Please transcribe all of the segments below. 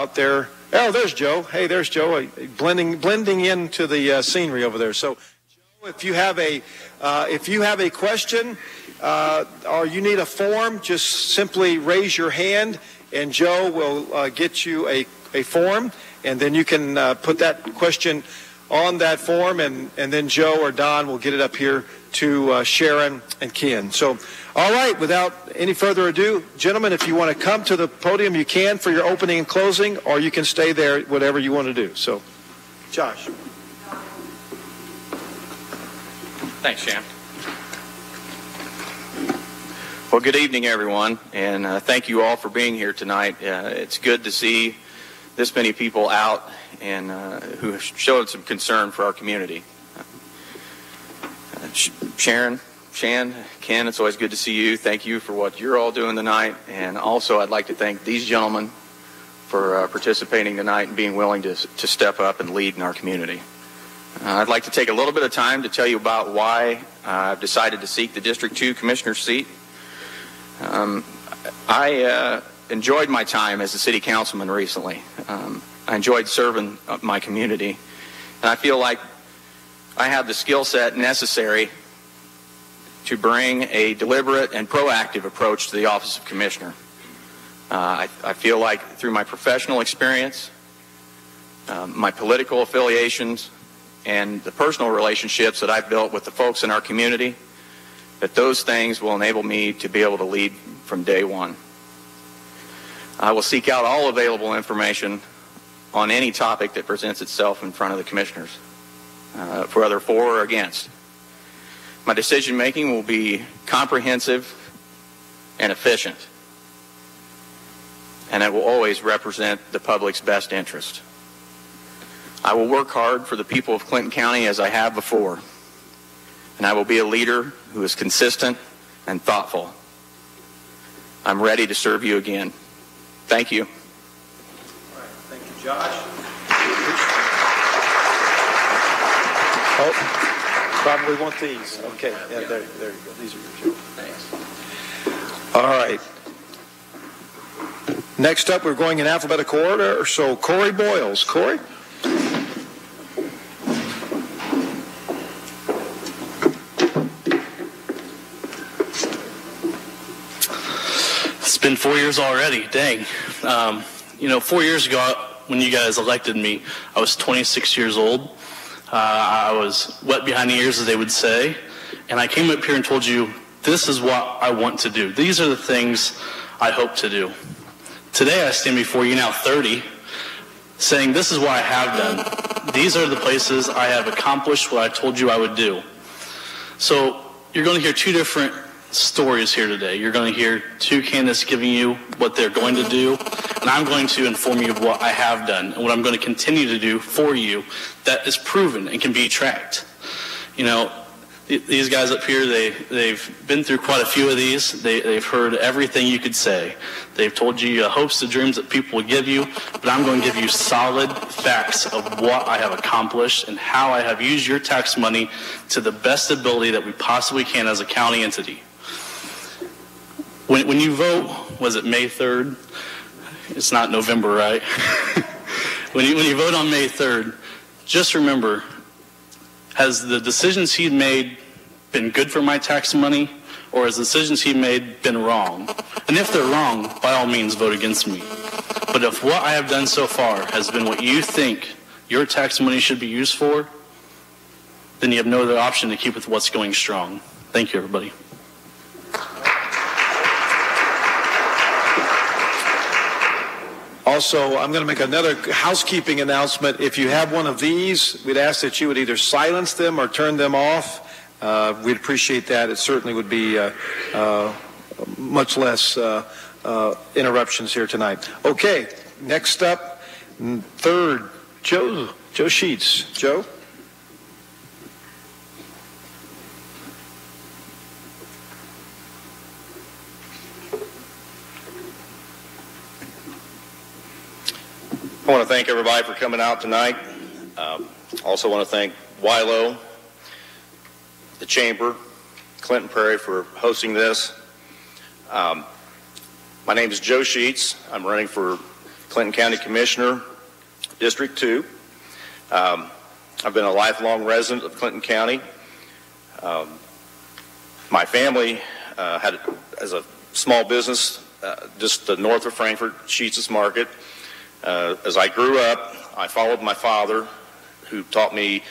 out there. Oh, there's Joe. Hey, there's Joe, blending into the scenery over there. So, Joe, if you have a question or you need a form, just simply raise your hand, and Joe will get you a form, and then you can put that question on that form, and then Joe or Don will get it up here to Sharon and Ken. So, all right, without any further ado, gentlemen, if you want to come to the podium, you can for your opening and closing, or you can stay there, whatever you want to do. So, Josh. Thanks, Shan. Well, good evening, everyone, and thank you all for being here tonight. It's good to see this many people out and who showed some concern for our community. Sharon, Shan, Ken, it's always good to see you. Thank you for what you're all doing tonight. And also, I'd like to thank these gentlemen for participating tonight and being willing to step up and lead in our community. I'd like to take a little bit of time to tell you about why I've decided to seek the District 2 Commissioner seat. I enjoyed my time as a city councilman recently. I enjoyed serving my community, and I feel like I have the skill set necessary to bring a deliberate and proactive approach to the office of Commissioner. I feel like through my professional experience, my political affiliations, and the personal relationships that I've built with the folks in our community, that those things will enable me to be able to lead from day one. I will seek out all available information on any topic that presents itself in front of the commissioners, whether for or against. My decision making will be comprehensive and efficient, and it will always represent the public's best interest. I will work hard for the people of Clinton County as I have before, and I will be a leader who is consistent and thoughtful. I'm ready to serve you again. Thank you. All right. Thank you, Josh. Oh, probably want these. Okay. Yeah, there you go. These are yours, Joe. Thanks. All right. Next up, we're going in alphabetical order. So, Corey Boyles. Corey? It's been 4 years already. Dang. 4 years ago, when you guys elected me, I was 26 years old. I was wet behind the ears, as they would say. And I came up here and told you, this is what I want to do. These are the things I hope to do. Today, I stand before you, now 30, saying this is what I have done. These are the places I have accomplished what I told you I would do. So you're going to hear two different stories here today. You're going to hear two candidates giving you what they're going to do, and I'm going to inform you of what I have done and what I'm going to continue to do for you that is proven and can be tracked. These guys up here, they've been through quite a few of these. They've heard everything you could say. They've told you hopes and dreams that people will give you, but I'm going to give you solid facts of what I have accomplished and how I have used your tax money to the best ability that we possibly can as a county entity. When you vote, was it May 3rd? It's not November, right? When you vote on May 3rd, just remember, has the decisions he made been good for my tax money, or has the decisions he made been wrong? And if they're wrong, by all means, vote against me. But if what I have done so far has been what you think your tax money should be used for, then you have no other option to keep with what's going strong. Thank you, everybody. Also, I'm going to make another housekeeping announcement. If you have one of these, we'd ask that you would either silence them or turn them off. We'd appreciate that. It certainly would be much less interruptions here tonight. Okay, next up, third, Joe Sheets. Joe? I want to thank everybody for coming out tonight. Also want to thank Wilo, the Chamber, Clinton Prairie for hosting this. My name is Joe Sheets. I'm running for Clinton County Commissioner, District 2. I've been a lifelong resident of Clinton County. My family had as a small business just north of Frankfort, Sheets' Market. As I grew up, I followed my father, who taught me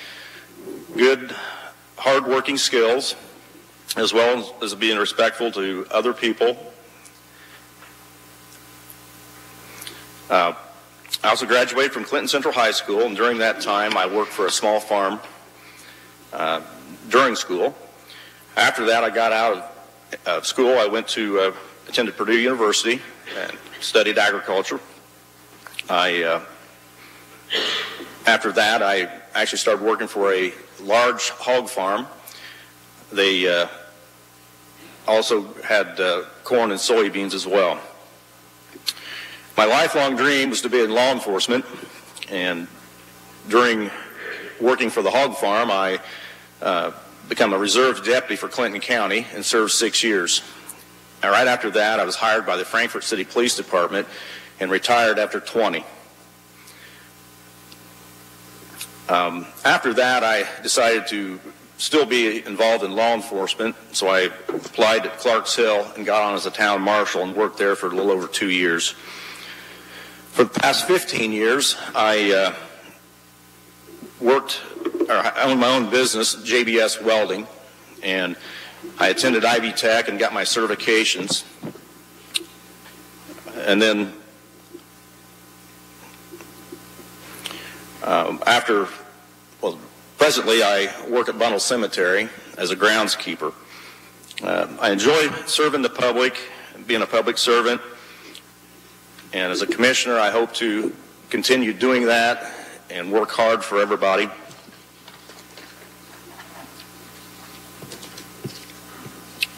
good, hard-working skills, as well as being respectful to other people. I also graduated from Clinton Central High School, and during that time I worked for a small farm during school. After that, I got out of school. I went to attended Purdue University and studied agriculture. After that, I actually started working for a large hog farm. They also had corn and soybeans as well. My lifelong dream was to be in law enforcement, and during working for the hog farm, I became a reserve deputy for Clinton County and served 6 years. And right after that, I was hired by the Frankfort City Police Department and retired after 20. After that, I decided to still be involved in law enforcement, so I applied at Clarks Hill and got on as a town marshal and worked there for a little over 2 years. For the past 15 years, I owned my own business, JBS Welding, and I attended Ivy Tech and got my certifications. And then presently I work at Bunnell Cemetery as a groundskeeper. I enjoy serving the public, being a public servant, and as a commissioner I hope to continue doing that and work hard for everybody.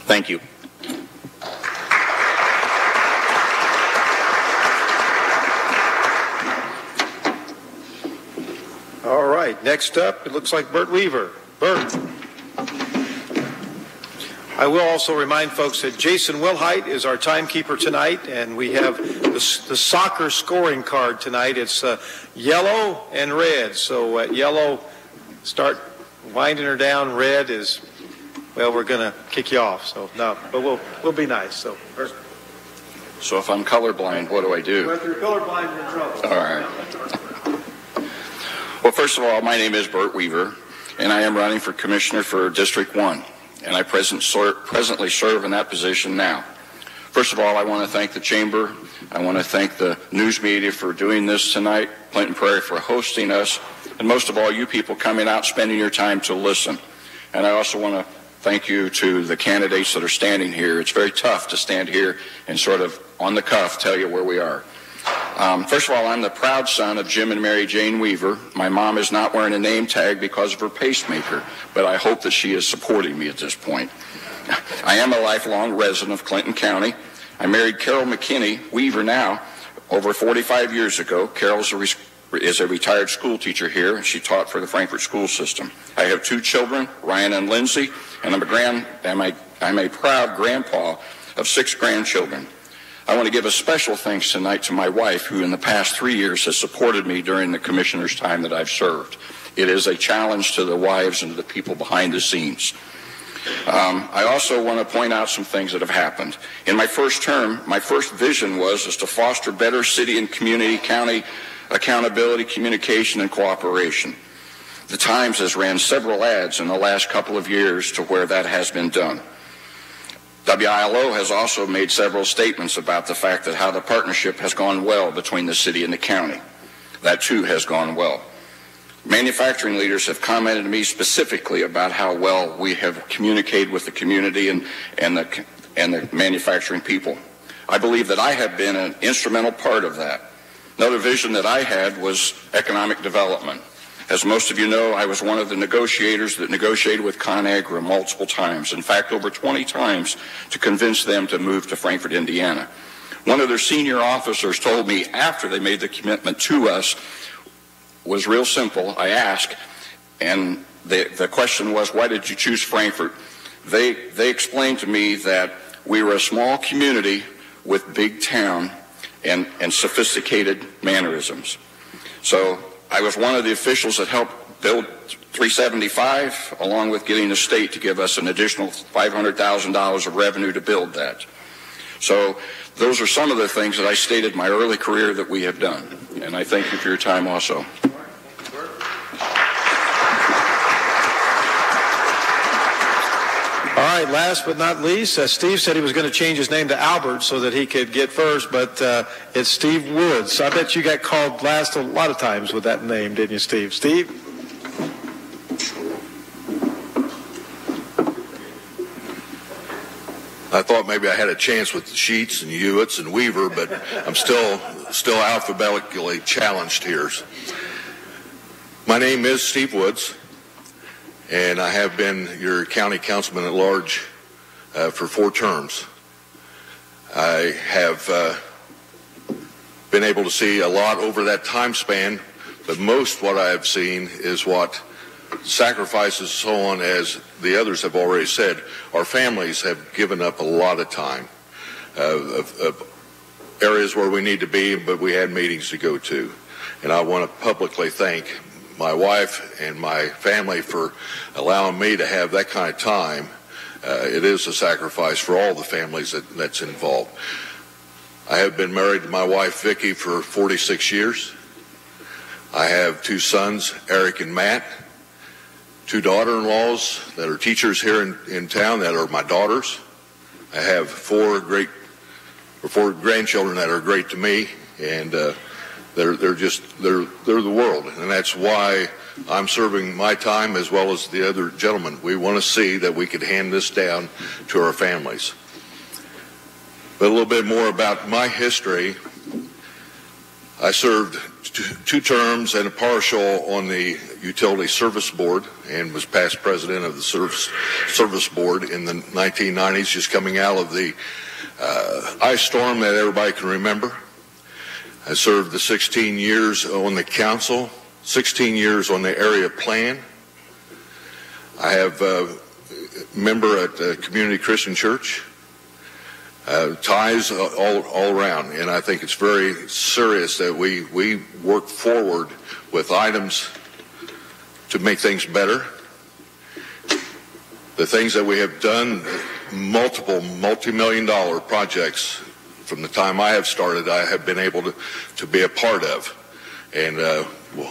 Thank you. All right, next up, it looks like Bert Weaver. Bert. I will also remind folks that Jason Wilhite is our timekeeper tonight, and we have the soccer scoring card tonight. It's yellow and red. So yellow, start winding her down. Red is, well, we're going to kick you off. So no, but we'll be nice. So Bert. So if I'm colorblind, what do I do? Well, if you're colorblind, you're in trouble. All right. Well, first of all, my name is Bert Weaver, and I am running for commissioner for District 1, and I presently serve in that position now. First of all, I want to thank the Chamber. I want to thank the news media for doing this tonight, Clinton Prairie for hosting us, and most of all, you people coming out, spending your time to listen. And I also want to thank you to the candidates that are standing here. It's very tough to stand here and sort of on the cuff tell you where we are. First of all, I'm the proud son of Jim and Mary Jane Weaver. My mom is not wearing a name tag because of her pacemaker, but I hope that she is supporting me at this point. I am a lifelong resident of Clinton County. I married Carol McKinney Weaver now over 45 years ago. Carol is a retired school teacher here. She taught for the Frankfort school system. I have 2 children, Ryan and Lindsay, and I'm a proud grandpa of 6 grandchildren. I want to give a special thanks tonight to my wife, who in the past 3 years has supported me during the commissioner's time that I've served. It is a challenge to the wives and to the people behind the scenes. I also want to point out some things that have happened. In my first term, my first vision was to foster better city and community county accountability, communication, and cooperation. The Times has ran several ads in the last couple of years to where that has been done. WILO has also made several statements about the fact that how the partnership has gone well between the city and the county. That too has gone well. Manufacturing leaders have commented to me specifically about how well we have communicated with the community and the manufacturing people. I believe that I have been an instrumental part of that. Another vision that I had was economic development. As most of you know, I was one of the negotiators that negotiated with ConAgra multiple times, in fact over 20 times, to convince them to move to Frankfort, Indiana. One of their senior officers told me after they made the commitment to us was real simple. I asked, and the question was, why did you choose Frankfort? They explained to me that we were a small community with big town, and sophisticated mannerisms. So I was one of the officials that helped build 375, along with getting the state to give us an additional $500,000 of revenue to build that. So those are some of the things that I stated in my early career that we have done. And I thank you for your time also. All right, last but not least, Steve said he was going to change his name to Albert so that he could get first, but it's Steve Woods. I bet you got called last a lot of times with that name, didn't you, Steve? Steve? I thought maybe I had a chance with the Sheets and Hewitts and Weaver, but I'm still alphabetically challenged here. My name is Steve Woods, and I have been your county councilman at large for 4 terms. I have been able to see a lot over that time span, but most what I have seen is what sacrifices, so on, as the others have already said. Our families have given up a lot of time of areas where we need to be, but we had meetings to go to. And I want to publicly thank my wife and my family for allowing me to have that kind of time. It is a sacrifice for all the families that's involved. I have been married to my wife, Vicki, for 46 years. I have 2 sons, Eric and Matt. 2 daughter-in-laws that are teachers here in town that are my daughters. I have 4 grandchildren that are great to me, and they're the world, and that's why I'm serving my time as well as the other gentlemen. We want to see that we could hand this down to our families. But a little bit more about my history. I served 2 terms and a partial on the Utility Service Board and was past president of the Service Board in the 1990s, just coming out of the ice storm that everybody can remember. I served the 16 years on the council, 16 years on the area plan. I have a member at the Community Christian Church. Ties all around, and I think it's very serious that we work forward with items to make things better. The things that we have done, multiple multi-million-dollar projects from the time I have started, I have been able to be a part of, and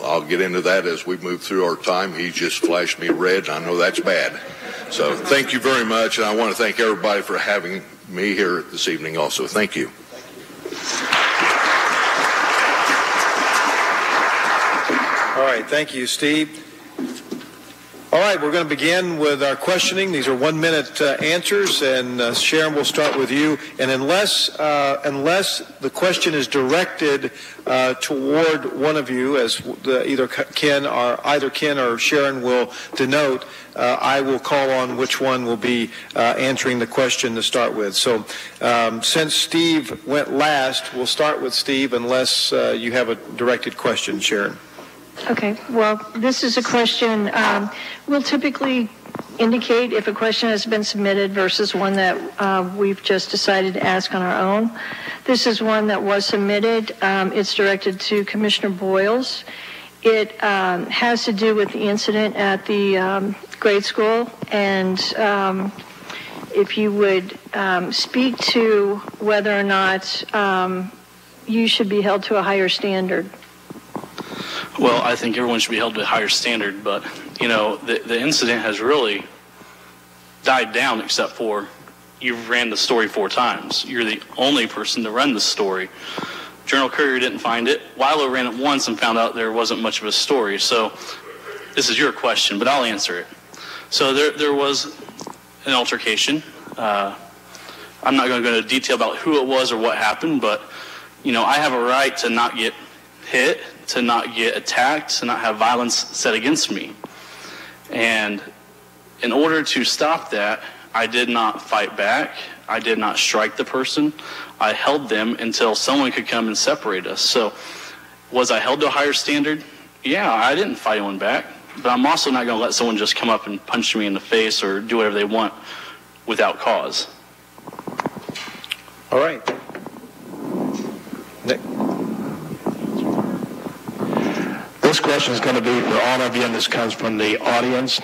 I'll get into that as we move through our time. He just flashed me red, and I know that's bad. So thank you very much, and I want to thank everybody for having me here this evening also. Thank you. All right, thank you, Steve. All right, we're going to begin with our questioning. These are 1-minute answers, and Sharon, we'll start with you. And unless the question is directed toward one of you, as either Ken or Sharon will denote, I will call on which one will be answering the question to start with. So since Steve went last, we'll start with Steve unless you have a directed question, Sharon. Okay, well, this is a question. We'll typically indicate if a question has been submitted versus one that we've just decided to ask on our own. This is one that was submitted. It's directed to Commissioner Boyles. It has to do with the incident at the grade school, and if you would speak to whether or not you should be held to a higher standard. Well, I think everyone should be held to a higher standard, but, you know, the incident has really died down except for you ran the story 4 times. You're the only person to run the story. Journal Courier didn't find it. Wilo ran it once and found out there wasn't much of a story. So this is your question, but I'll answer it. So there was an altercation. I'm not going to go into detail about who it was or what happened, but, you know, I have a right to not get hit, to not get attacked, to not have violence said against me. And in order to stop that, I did not fight back. I did not strike the person. I held them until someone could come and separate us. So was I held to a higher standard? Yeah, I didn't fight anyone back. But I'm also not going to let someone just come up and punch me in the face or do whatever they want without cause. All right. Nick. This question is going to be for all of you, and this comes from the audience.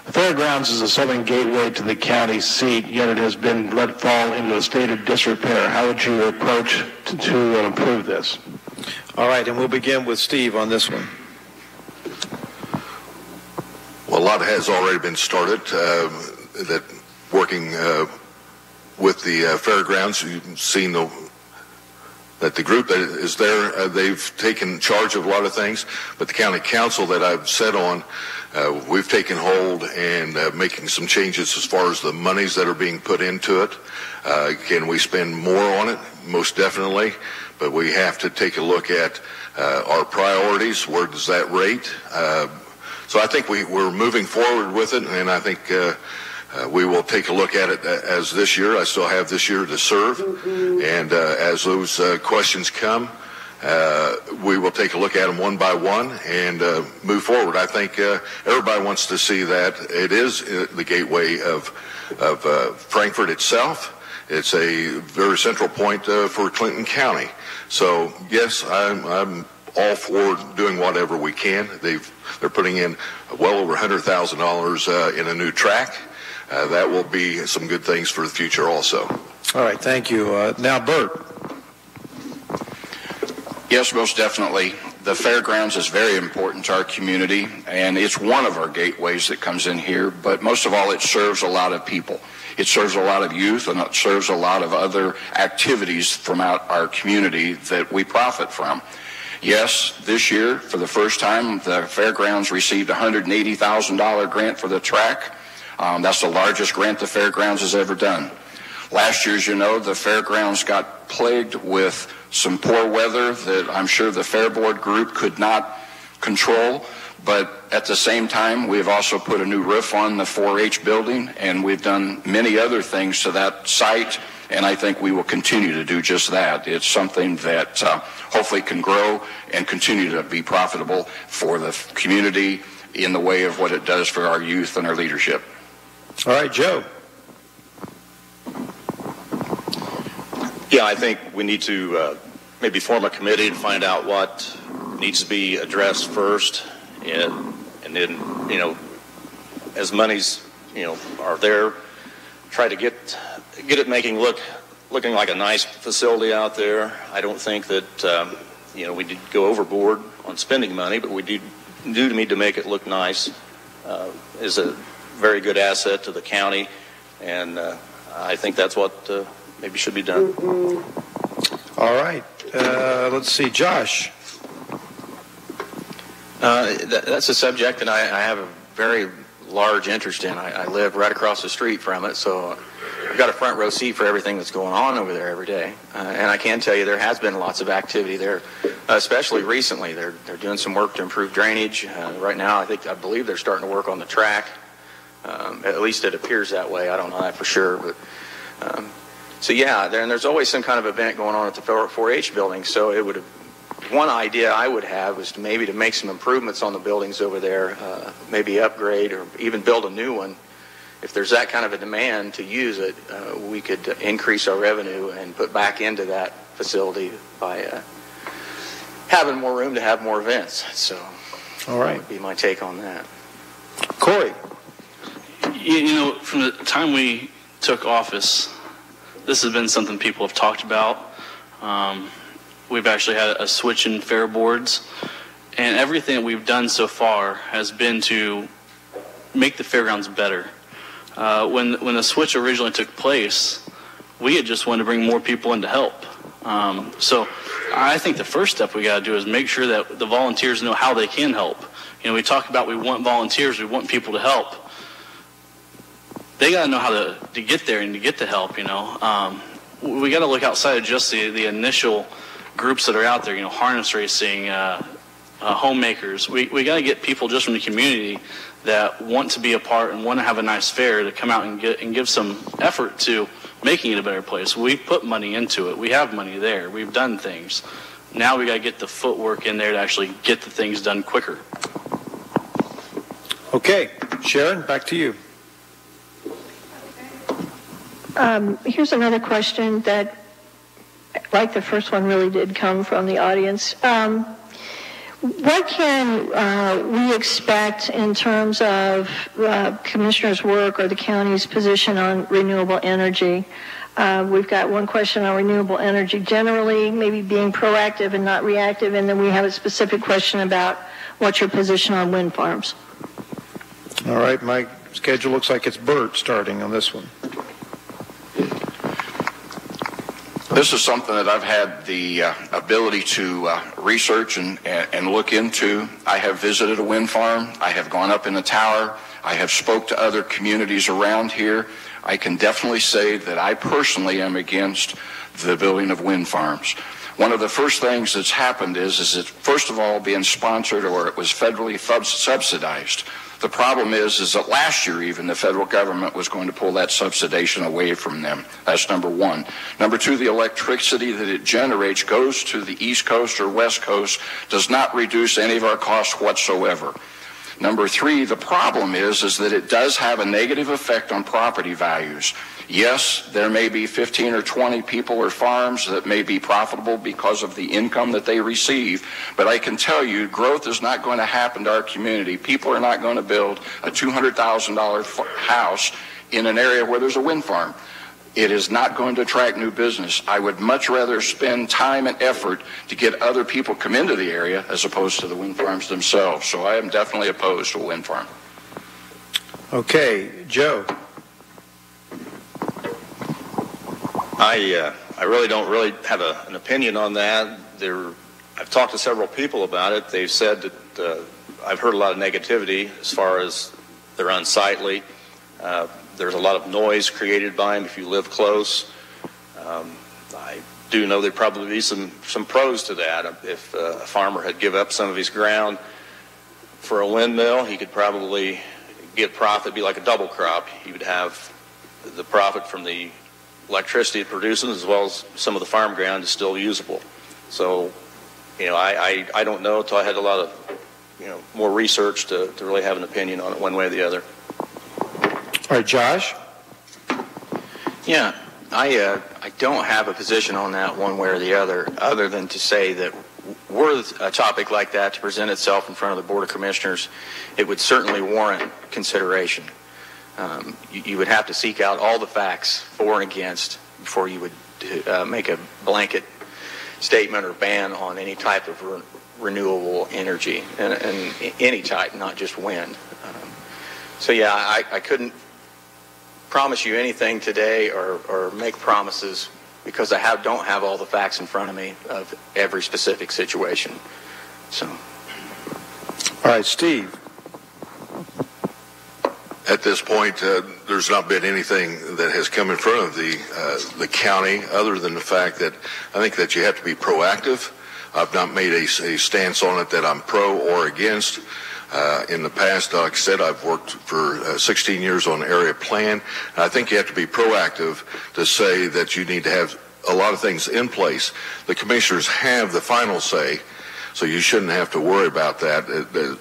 The fairgrounds is a southern gateway to the county seat, yet it has been let fall into a state of disrepair. How would you approach to improve this? All right, and we'll begin with Steve on this one. Well, a lot has already been started. That working with the fairgrounds, you've seen that the group that is there, they've taken charge of a lot of things, but the county council that I've sat on, we've taken hold and making some changes as far as the monies that are being put into it. Can we spend more on it? Most definitely, but we have to take a look at our priorities. Where does that rate? So I think we're moving forward with it, and I think we will take a look at it as this year. I still have this year to serve, and as those questions come, we will take a look at them one by one and move forward. I think everybody wants to see that it is the gateway of Frankfort itself. It's a very central point for Clinton County. So yes, I'm all for doing whatever we can. They're putting in well over $100,000 in a new track. That will be some good things for the future also. All right, thank you. Now, Bert. Yes, most definitely. The fairgrounds is very important to our community, and it's one of our gateways that comes in here, but most of all, it serves a lot of people. It serves a lot of youth, and it serves a lot of other activities from our community that we profit from. Yes, this year, for the first time, the fairgrounds received a $180,000 grant for the track. That's the largest grant the fairgrounds has ever done. Last year, as you know, the fairgrounds got plagued with some poor weather that I'm sure the Fair Board group could not control. But at the same time, we've also put a new roof on the 4-H building, and we've done many other things to that site, and I think we will continue to do just that. It's something that hopefully can grow and continue to be profitable for the community in the way of what it does for our youth and our leadership. All right, Joe. Yeah, I think we need to maybe form a committee to find out what needs to be addressed first, and then, you know, as monies, you know, are there, try to get it looking like a nice facility out there. I don't think that you know, we did go overboard on spending money, but we do need to make it look nice. Is a very good asset to the county, and I think that's what maybe should be done. All right. Let's see, Josh. That's a subject that I have a very large interest in. I live right across the street from it, so I've got a front row seat for everything that's going on over there every day. And I can tell you there has been lots of activity there, especially recently. They're doing some work to improve drainage. Right now, I believe they're starting to work on the track. At least it appears that way. I don't know that for sure, but so yeah, there's always some kind of event going on at the 4-H building. So it would have, one idea I would have was to maybe to make some improvements on the buildings over there, maybe upgrade or even build a new one. If there's that kind of a demand to use it, we could increase our revenue and put back into that facility by having more room to have more events. So all right, that would be my take on that. Corey. You know, from the time we took office, this has been something people have talked about. We've actually had a switch in fair boards, and everything that we've done so far has been to make the fairgrounds better. When the switch originally took place, we had just wanted to bring more people in to help. So I think the first step we got to do is make sure that the volunteers know how they can help. You know, we talk about we want volunteers, we want people to help. They got to know how to get there and to get the help, you know. We got to look outside of just the initial groups that are out there, you know, harness racing, homemakers. We got to get people just from the community that want to be a part and want to have a nice fair to come out and give some effort to making it a better place. We've put money into it. We have money there. We've done things. Now we got to get the footwork in there to actually get the things done quicker. Okay, Sharon, back to you. Here's another question that like the first one really did come from the audience. What can we expect in terms of Commissioner's work or the county's position on renewable energy? We've got one question on renewable energy generally, maybe being proactive and not reactive, and then we have a specific question about what's your position on wind farms. All right, my schedule looks like it's Bert starting on this one. This is something that I've had the ability to research and look into. I have visited a wind farm. I have gone up in the tower. I have spoke to other communities around here. I can definitely say that I personally am against the building of wind farms. One of the first things that's happened is it first of all being sponsored or it was federally subsidized. The problem is that last year even the federal government was going to pull that subsidization away from them. That's number one. Number two, the electricity that it generates goes to the East Coast or West Coast, does not reduce any of our costs whatsoever. Number three, the problem is that it does have a negative effect on property values. Yes, there may be 15 or 20 people or farms that may be profitable because of the income that they receive, but I can tell you growth is not going to happen to our community. People are not going to build a $200,000 house in an area where there's a wind farm. It is not going to attract new business. I would much rather spend time and effort to get other people come into the area as opposed to the wind farms themselves. So I am definitely opposed to a wind farm. Okay, Joe. I really don't have an opinion on that. I've talked to several people about it. They've said that I've heard a lot of negativity as far as they're unsightly. There's a lot of noise created by them if you live close. I do know there'd probably be some pros to that. If a farmer had give up some of his ground for a windmill, he could probably get profit, be like a double crop. He would have the profit from the electricity it produces as well as some of the farm ground is still usable. So, I don't know until I had a lot of, more research to really have an opinion on it one way or the other. All right, Josh? Yeah, I don't have a position on that one way or the other than to say that were a topic like that to present itself in front of the Board of Commissioners, it would certainly warrant consideration. You would have to seek out all the facts for and against before you would make a blanket statement or ban on any type of renewable energy, and any type, not just wind. So yeah, I couldn't promise you anything today or make promises because I don't have all the facts in front of me of every specific situation. So. All right, Steve. At this point, there's not been anything that has come in front of the county other than the fact that I think that you have to be proactive. I've not made a stance on it that I'm pro or against. In the past, like I said, I've worked for 16 years on area plan. And I think you have to be proactive to say that you need to have a lot of things in place. The commissioners have the final say, so you shouldn't have to worry about that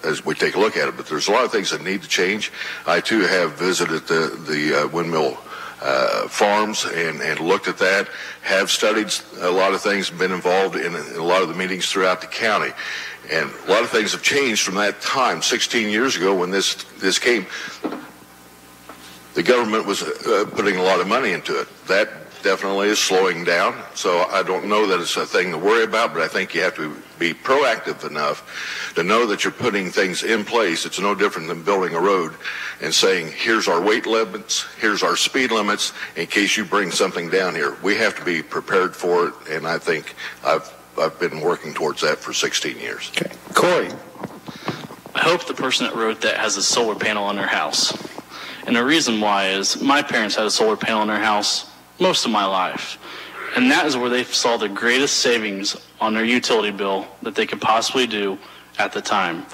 as we take a look at it. But there's a lot of things that need to change. I, too, have visited the windmill farms and looked at that, have studied a lot of things, been involved in a lot of the meetings throughout the county. And a lot of things have changed from that time. 16 years ago when this came, the government was putting a lot of money into it. That definitely is slowing down. So I don't know that it's a thing to worry about, but I think you have to be proactive enough to know that you're putting things in place. It's no different than building a road and saying, here's our weight limits, here's our speed limits, in case you bring something down here. We have to be prepared for it, and I think I've been working towards that for 16 years. Okay. Corey. I hope the person that wrote that has a solar panel on their house. And the reason why is my parents had a solar panel on their house most of my life. And that is where they saw the greatest savings on their utility bill that they could possibly do at the time.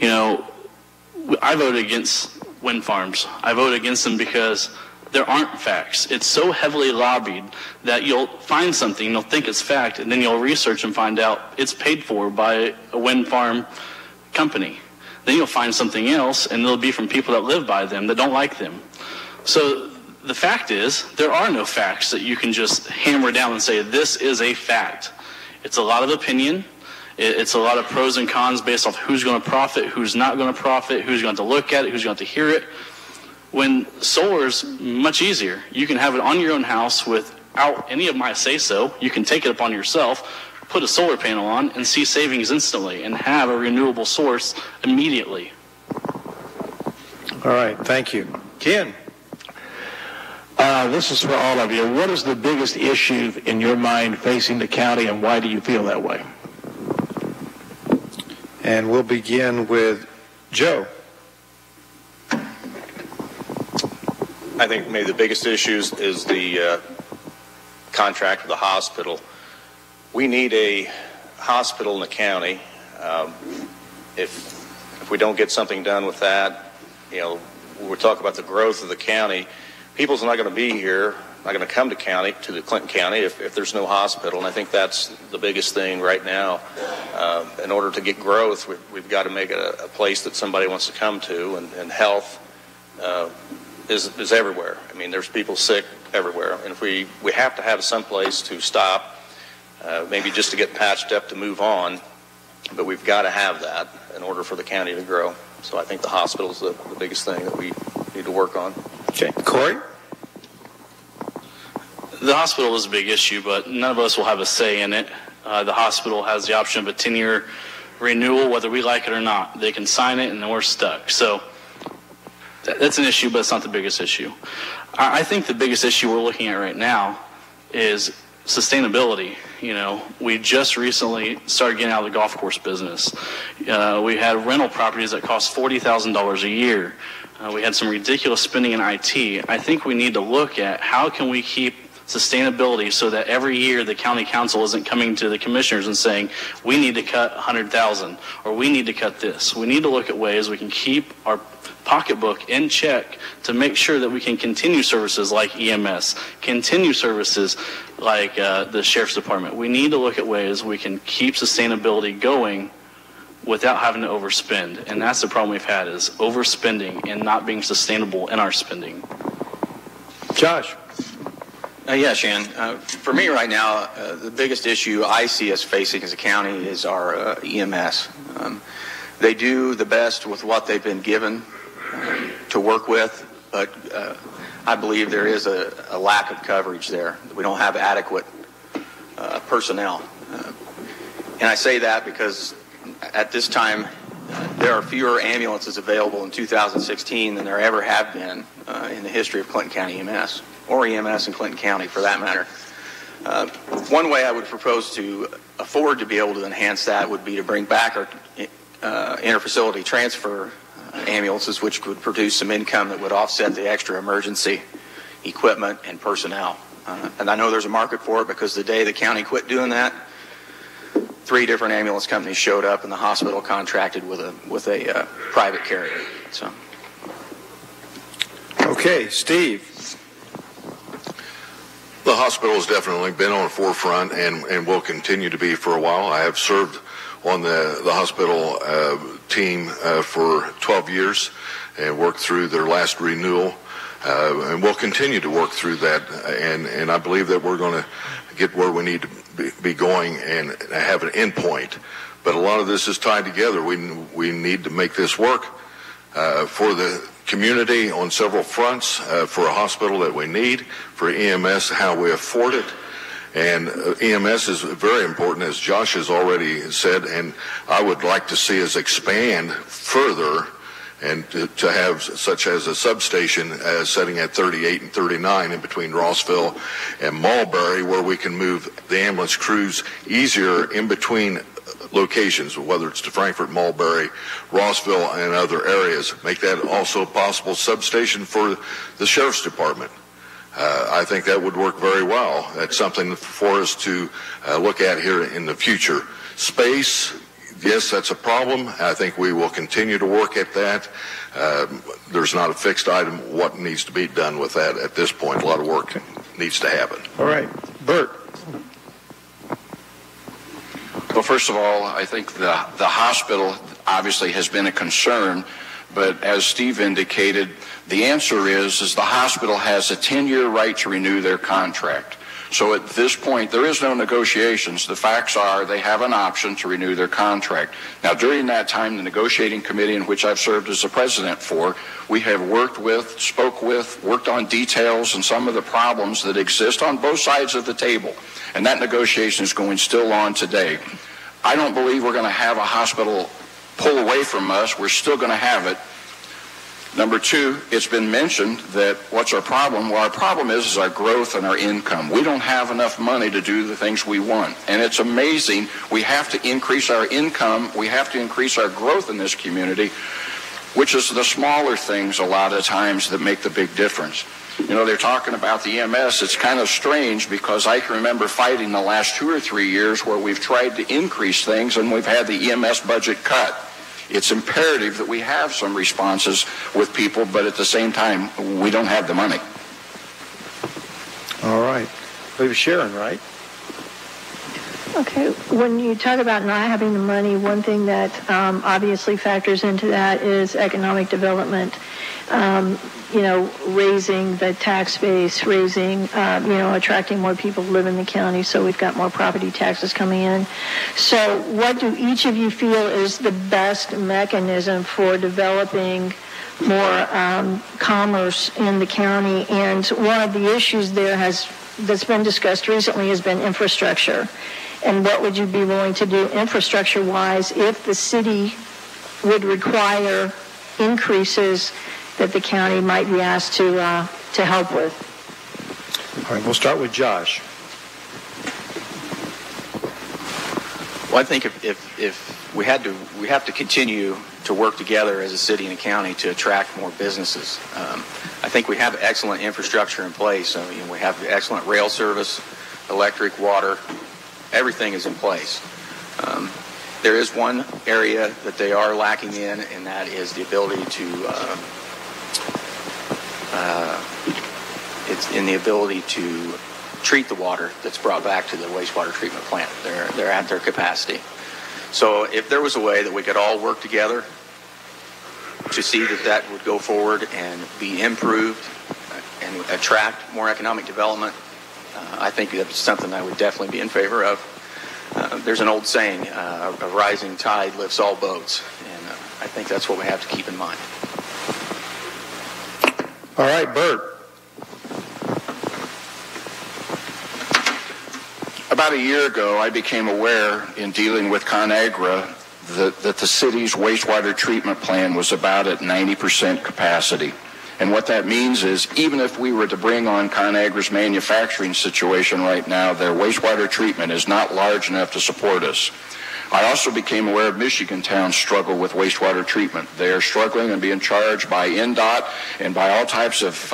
I voted against wind farms. I voted against them because there aren't facts. It's so heavily lobbied that you'll find something, you'll think it's fact, and then you'll research and find out it's paid for by a wind farm company. Then you'll find something else, and it'll be from people that live by them, that don't like them. So the fact is, there are no facts that you can just hammer down and say, this is a fact. It's a lot of opinion. It's a lot of pros and cons based off who's going to profit, who's not going to profit, who's going to look at it, who's going to hear it. When solar's much easier. You can have it on your own house without any of my say-so. You can take it upon yourself, put a solar panel on, and see savings instantly and have a renewable source immediately. All right, thank you. Ken. This is for all of you. What is the biggest issue in your mind facing the county, and why do you feel that way? And we'll begin with Joe. I think maybe the biggest issues is the contract with the hospital. We need a hospital in the county. If we don't get something done with that, we're talking about the growth of the county. People's not going to be here, not going to come to the Clinton County if there's no hospital. And I think that's the biggest thing right now. In order to get growth, we've got to make it a place that somebody wants to come to, and health is everywhere. I mean, there's people sick everywhere. And if we have to have some place to stop, maybe just to get patched up to move on, but we've got to have that in order for the county to grow. So I think the hospital is the biggest thing that we need to work on. Okay. Corey? The hospital is a big issue, but none of us will have a say in it. The hospital has the option of a 10-year renewal, whether we like it or not. They can sign it, and then we're stuck. So that's an issue, but it's not the biggest issue. I think the biggest issue we're looking at right now is sustainability. We just recently started getting out of the golf course business. We had rental properties that cost $40,000 a year. We had some ridiculous spending in IT. I think we need to look at how can we keep sustainability so that every year the county council isn't coming to the commissioners and saying, we need to cut 100,000 or we need to cut this. We need to look at ways we can keep our pocketbook in check to make sure that we can continue services like EMS, continue services like the Sheriff's Department. We need to look at ways we can keep sustainability going without having to overspend. And that's the problem we've had, is overspending and not being sustainable in our spending. Josh. Yeah, Shan. For me right now, the biggest issue I see us facing as a county is our EMS. They do the best with what they've been given to work with, but I believe there is a lack of coverage there. We don't have adequate personnel. And I say that because at this time, there are fewer ambulances available in 2016 than there ever have been in the history of Clinton County EMS, or EMS in Clinton County for that matter. One way I would propose to afford to be able to enhance that would be to bring back our interfacility transfer ambulances, which would produce some income that would offset the extra emergency equipment and personnel. And I know there's a market for it, because the day the county quit doing that, 3 different ambulance companies showed up and the hospital contracted with a private carrier. So. Okay, Steve. The hospital has definitely been on the forefront and will continue to be for a while. I have served on the hospital team for 12 years and worked through their last renewal, and we'll continue to work through that, and I believe that we're going to get where we need to be going and have an end point. But a lot of this is tied together. We need to make this work for the community on several fronts, for a hospital that we need, for EMS, how we afford it. And EMS is very important, as Josh has already said, and I would like to see us expand further and to have such as a substation setting at 38 and 39 in between Rossville and Mulberry, where we can move the ambulance crews easier in between locations, whether it's to Frankfort, Mulberry, Rossville, and other areas. Make that also a possible substation for the Sheriff's Department. I think that would work very well. That's something for us to look at here in the future. Space, yes, that's a problem. I think we will continue to work at that. There's not a fixed item what needs to be done with that at this point. A lot of work needs to happen. All right. Bert. Well, first of all, I think the hospital obviously has been a concern, But as Steve indicated, the answer is the hospital has a 10-year right to renew their contract. So at this point, there is no negotiations. The facts are they have an option to renew their contract. Now, during that time, the negotiating committee in which I've served as the president for, we have worked with, spoke with, worked on details and some of the problems that exist on both sides of the table. And that negotiation is going still on today. I don't believe we're going to have a hospital pull away from us. We're still going to have it. Number two, it's been mentioned that what's our problem? Well, our problem is our growth and our income. We don't have enough money to do the things we want. And it's amazing. We have to increase our income. We have to increase our growth in this community, which is the smaller things a lot of times that make the big difference. You know, they're talking about the EMS. It's kind of strange because I can remember fighting the last 2 or 3 years where we've tried to increase things and we've had the EMS budget cut. It's imperative that we have some responses with people, but at the same time, we don't have the money. All right. I believe Sharon, right? Okay. When you talk about not having the money, one thing that obviously factors into that is economic development. Raising the tax base, attracting more people to live in the county, so we've got more property taxes coming in. So what do each of you feel is the best mechanism for developing more commerce in the county? And one of the issues that's been discussed recently has been infrastructure. And what would you be willing to do infrastructure-wise if the city would require increases that the county might be asked to help with? All right, we'll start with Josh. Well, I think if we have to continue to work together as a city and a county to attract more businesses. I think we have excellent infrastructure in place. We have excellent rail service, electric, water. Everything is in place. There is one area that they are lacking in, and that is the ability to treat the water that's brought back to the wastewater treatment plant. They're at their capacity. So if there was a way that we could all work together to see that would go forward and be improved and attract more economic development, I think that's something I would definitely be in favor of. There's an old saying, a rising tide lifts all boats, and I think that's what we have to keep in mind. All right, Bert. About a year ago, I became aware in dealing with ConAgra that the city's wastewater treatment plant was about at 90% capacity. And what that means is even if we were to bring on ConAgra's manufacturing situation right now, their wastewater treatment is not large enough to support us. I also became aware of Michigan towns struggle with wastewater treatment. They are struggling and being charged by NDOT and by all types of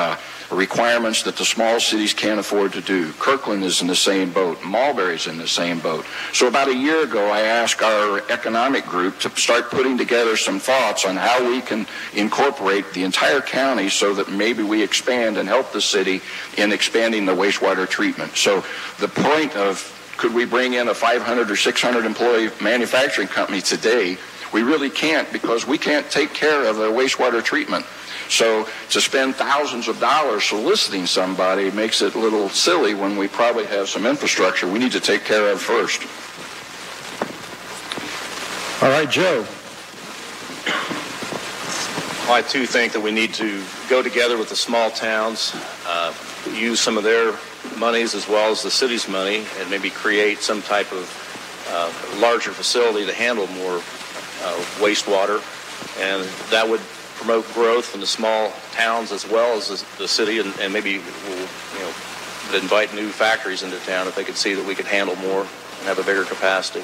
requirements that the small cities can't afford to do. Kirkland is in the same boat. Mulberry's in the same boat. So about a year ago, I asked our economic group to start putting together some thoughts on how we can incorporate the entire county so that maybe we expand and help the city in expanding the wastewater treatment. So the point of could we bring in a 500 or 600 employee manufacturing company today? We really can't, because we can't take care of their wastewater treatment. So to spend thousands of dollars soliciting somebody makes it a little silly when we probably have some infrastructure we need to take care of first. All right, Joe. Well, I too think that we need to go together with the small towns, use some of their monies as well as the city's money, and maybe create some type of larger facility to handle more wastewater, and that would promote growth in the small towns as well as the city, and maybe we'll invite new factories into town if they could see that we could handle more and have a bigger capacity.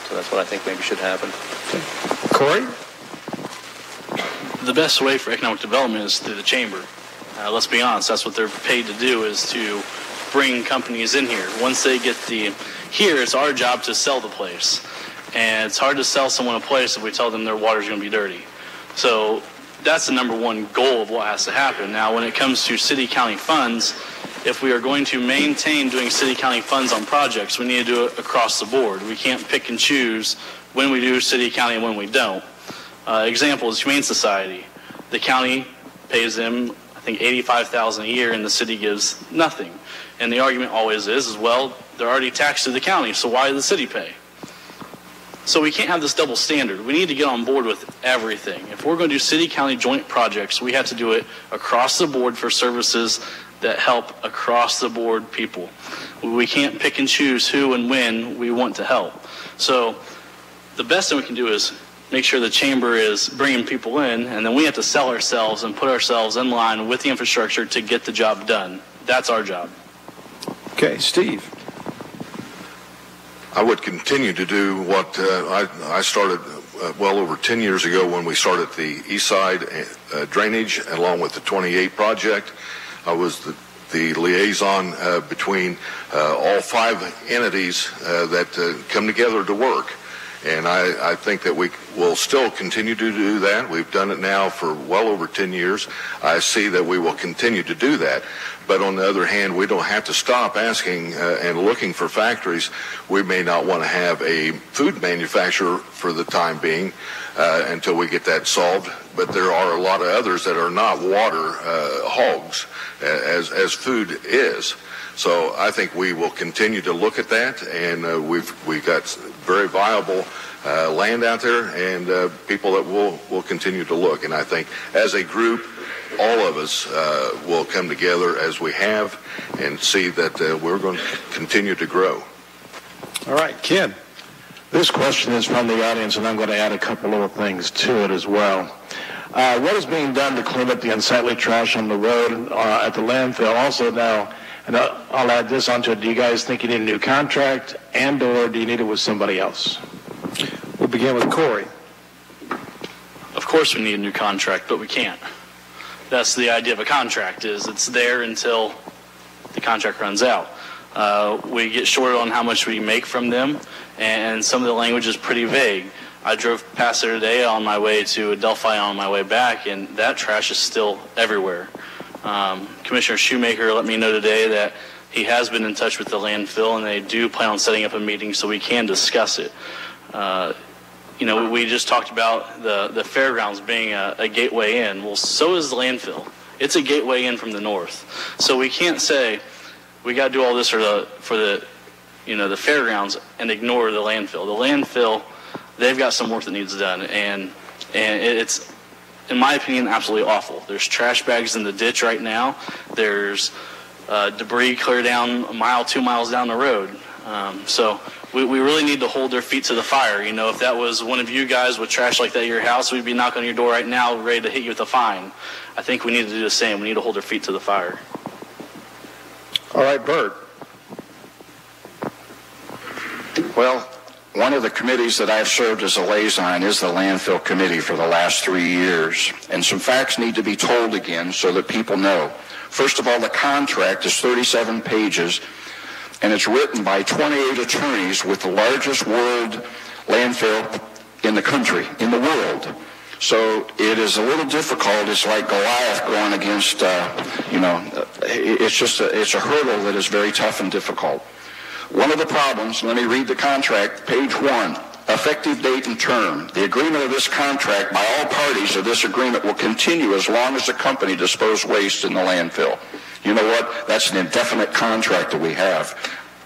So that's what I think maybe should happen. Okay. Corey? The best way for economic development is through the chamber. Let's be honest, that's what they're paid to do, is to bring companies in here. Once they get here, it's our job to sell the place. And it's hard to sell someone a place if we tell them their water's going to be dirty. So that's the number one goal of what has to happen. Now, when it comes to city-county funds, if we are going to maintain doing city-county funds on projects, we need to do it across the board. We can't pick and choose when we do city-county and when we don't. Example is Humane Society. The county pays them, I think, $85,000 a year, and the city gives nothing. And the argument always is, well, they're already taxed to the county, so why did the city pay? So we can't have this double standard. We need to get on board with everything. If we're going to do city-county joint projects, we have to do it across the board for services that help across the board people. We can't pick and choose who and when we want to help. So the best thing we can do is make sure the chamber is bringing people in, and then we have to sell ourselves and put ourselves in line with the infrastructure to get the job done. That's our job. Okay, Steve. I would continue to do what I started well over 10 years ago when we started the East Side drainage along with the 28 project. I was the liaison between all 5 entities that come together to work. And I think that we will still continue to do that. We've done it now for well over 10 years. I see that we will continue to do that. But on the other hand, we don't have to stop asking and looking for factories. We may not want to have a food manufacturer for the time being until we get that solved. But there are a lot of others that are not water hogs as food is. So I think we will continue to look at that, and we've got very viable land out there and people that will continue to look. And I think as a group, all of us will come together as we have and see that we're going to continue to grow. All right, Ken. This question is from the audience, and I'm going to add a couple little things to it as well. What is being done to clean up the unsightly trash on the road at the landfill? Also now, and I'll add this onto it, do you guys think you need a new contract and or do you need it with somebody else? We'll begin with Corey. Of course we need a new contract, but we can't. That's the idea of a contract, is it's there until the contract runs out. We get shorted on how much we make from them, and some of the language is pretty vague. I drove past there today on my way to Adelphi on my way back, and that trash is still everywhere. Commissioner Shoemaker let me know today that he has been in touch with the landfill, and they do plan on setting up a meeting so we can discuss it. We just talked about the fairgrounds being a gateway in. Well, so is the landfill. It's a gateway in from the north. So we can't say we got to do all this for the fairgrounds and ignore the landfill. The landfill, they've got some work that needs done, and it's, in my opinion, absolutely awful. There's trash bags in the ditch right now. There's debris clear down a mile, 2 miles down the road. So we really need to hold their feet to the fire. You know, if that was one of you guys with trash like that at your house, we'd be knocking on your door right now ready to hit you with a fine. I think we need to do the same. We need to hold their feet to the fire. All right, Bert. Well, one of the committees that I've served as a liaison is the landfill committee for the last 3 years. And some facts need to be told again so that people know. First of all, the contract is 37 pages, and it's written by 28 attorneys with the largest world landfill in the country, in the world. So it is a little difficult. It's like Goliath going against, it's a hurdle that is very tough and difficult. One of the problems, let me read the contract, page 1, effective date and term. The agreement of this contract by all parties of this agreement will continue as long as the company disposes waste in the landfill. You know what? That's an indefinite contract that we have.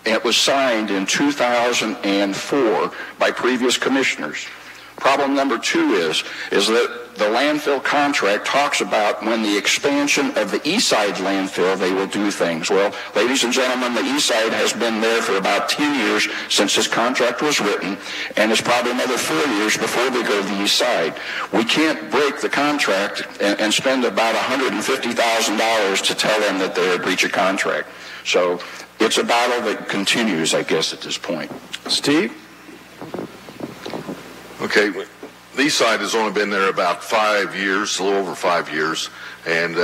It was signed in 2004 by previous commissioners. Problem number 2 is that the landfill contract talks about when the expansion of the East Side landfill, they will do things. Well, ladies and gentlemen, the East Side has been there for about 10 years since this contract was written, and it's probably another 4 years before they go to the East Side. We can't break the contract and spend about $150,000 to tell them that they're a breach of contract. So it's a battle that continues, I guess, at this point. Steve? Okay, the East Side has only been there about 5 years, a little over 5 years, and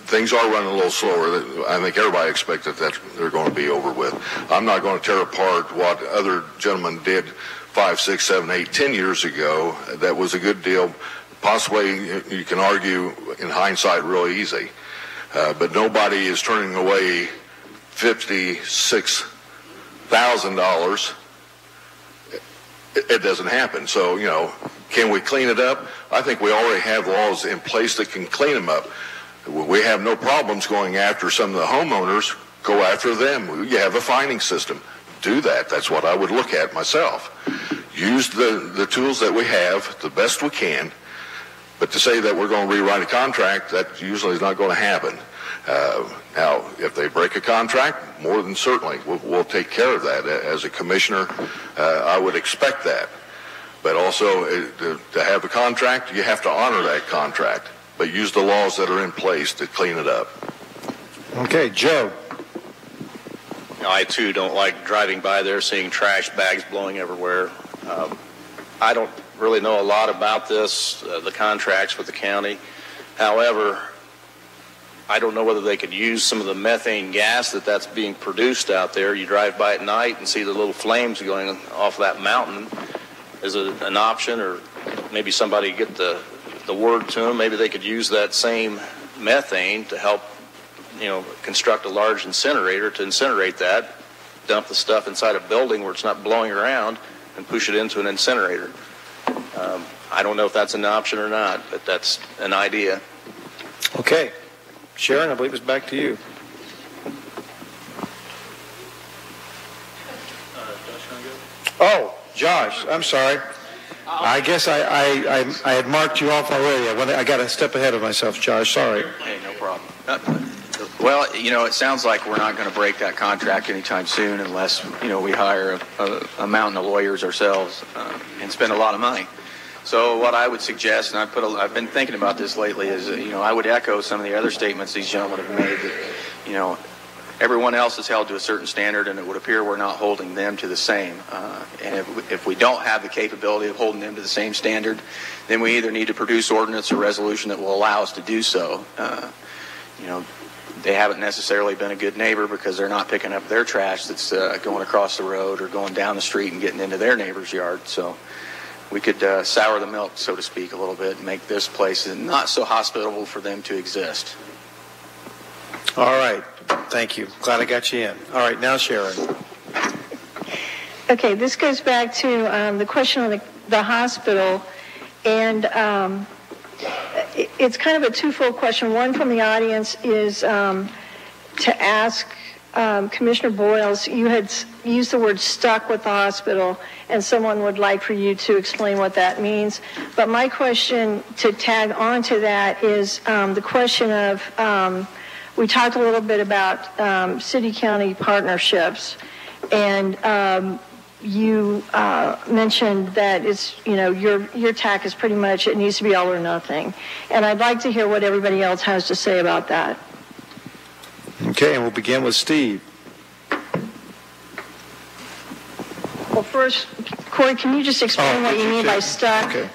things are running a little slower. I think everybody expected that they're going to be over with. I'm not going to tear apart what other gentlemen did 5, 6, 7, 8, 10 years ago. That was a good deal. Possibly, you can argue in hindsight real easy, but nobody is turning away $56,000. It doesn't happen. So, Can we clean it up? I think we already have laws in place that can clean them up. We have no problems going after some of the homeowners. Go after them. You have a fining system. Do that. That's what I would look at myself. Use the tools that we have the best we can. But to say that we're going to rewrite a contract, that usually is not going to happen. Now, if they break a contract, more than certainly, we'll take care of that. As a commissioner, I would expect that. But also, to have a contract, you have to honor that contract. But use the laws that are in place to clean it up. Okay, Joe. I, too, don't like driving by there, seeing trash bags blowing everywhere. I don't really know a lot about this, the contracts with the county. However, I don't know whether they could use some of the methane gas that's being produced out there. You drive by at night and see the little flames going off that mountain. Is it an option, or maybe somebody get the word to them? Maybe they could use that same methane to help, construct a large incinerator to incinerate that, dump the stuff inside a building where it's not blowing around, and push it into an incinerator. I don't know if that's an option or not, but that's an idea. Okay. Sharon, I believe it's back to you. Oh, Josh, I'm sorry. I guess I had marked you off already. I got a step ahead of myself, Josh. Sorry. Hey, no problem. Well, it sounds like we're not going to break that contract anytime soon unless, we hire a mountain of lawyers ourselves and spend a lot of money. So what I would suggest, and I've been thinking about this lately, is, I would echo some of the other statements these gentlemen have made that, everyone else is held to a certain standard, and it would appear we're not holding them to the same. And if we don't have the capability of holding them to the same standard, then we either need to produce ordinance or resolution that will allow us to do so. They haven't necessarily been a good neighbor because they're not picking up their trash that's going across the road or going down the street and getting into their neighbor's yard. So we could sour the milk, so to speak, a little bit and make this place not so hospitable for them to exist. All right. Thank you. Glad I got you in. All right. Now, Sharon. Okay. This goes back to the question on the hospital. And it's kind of a twofold question. One from the audience is to ask Commissioner Boyles, you had used the word stuck with the hospital, and someone would like for you to explain what that means. But my question to tag on to that is the question of, we talked a little bit about city-county partnerships, and you mentioned that it's, your tack is pretty much, it needs to be all or nothing. And I'd like to hear what everybody else has to say about that. Okay, and we'll begin with Steve. Well, first, Corey, can you just explain what you mean by stuck? Okay.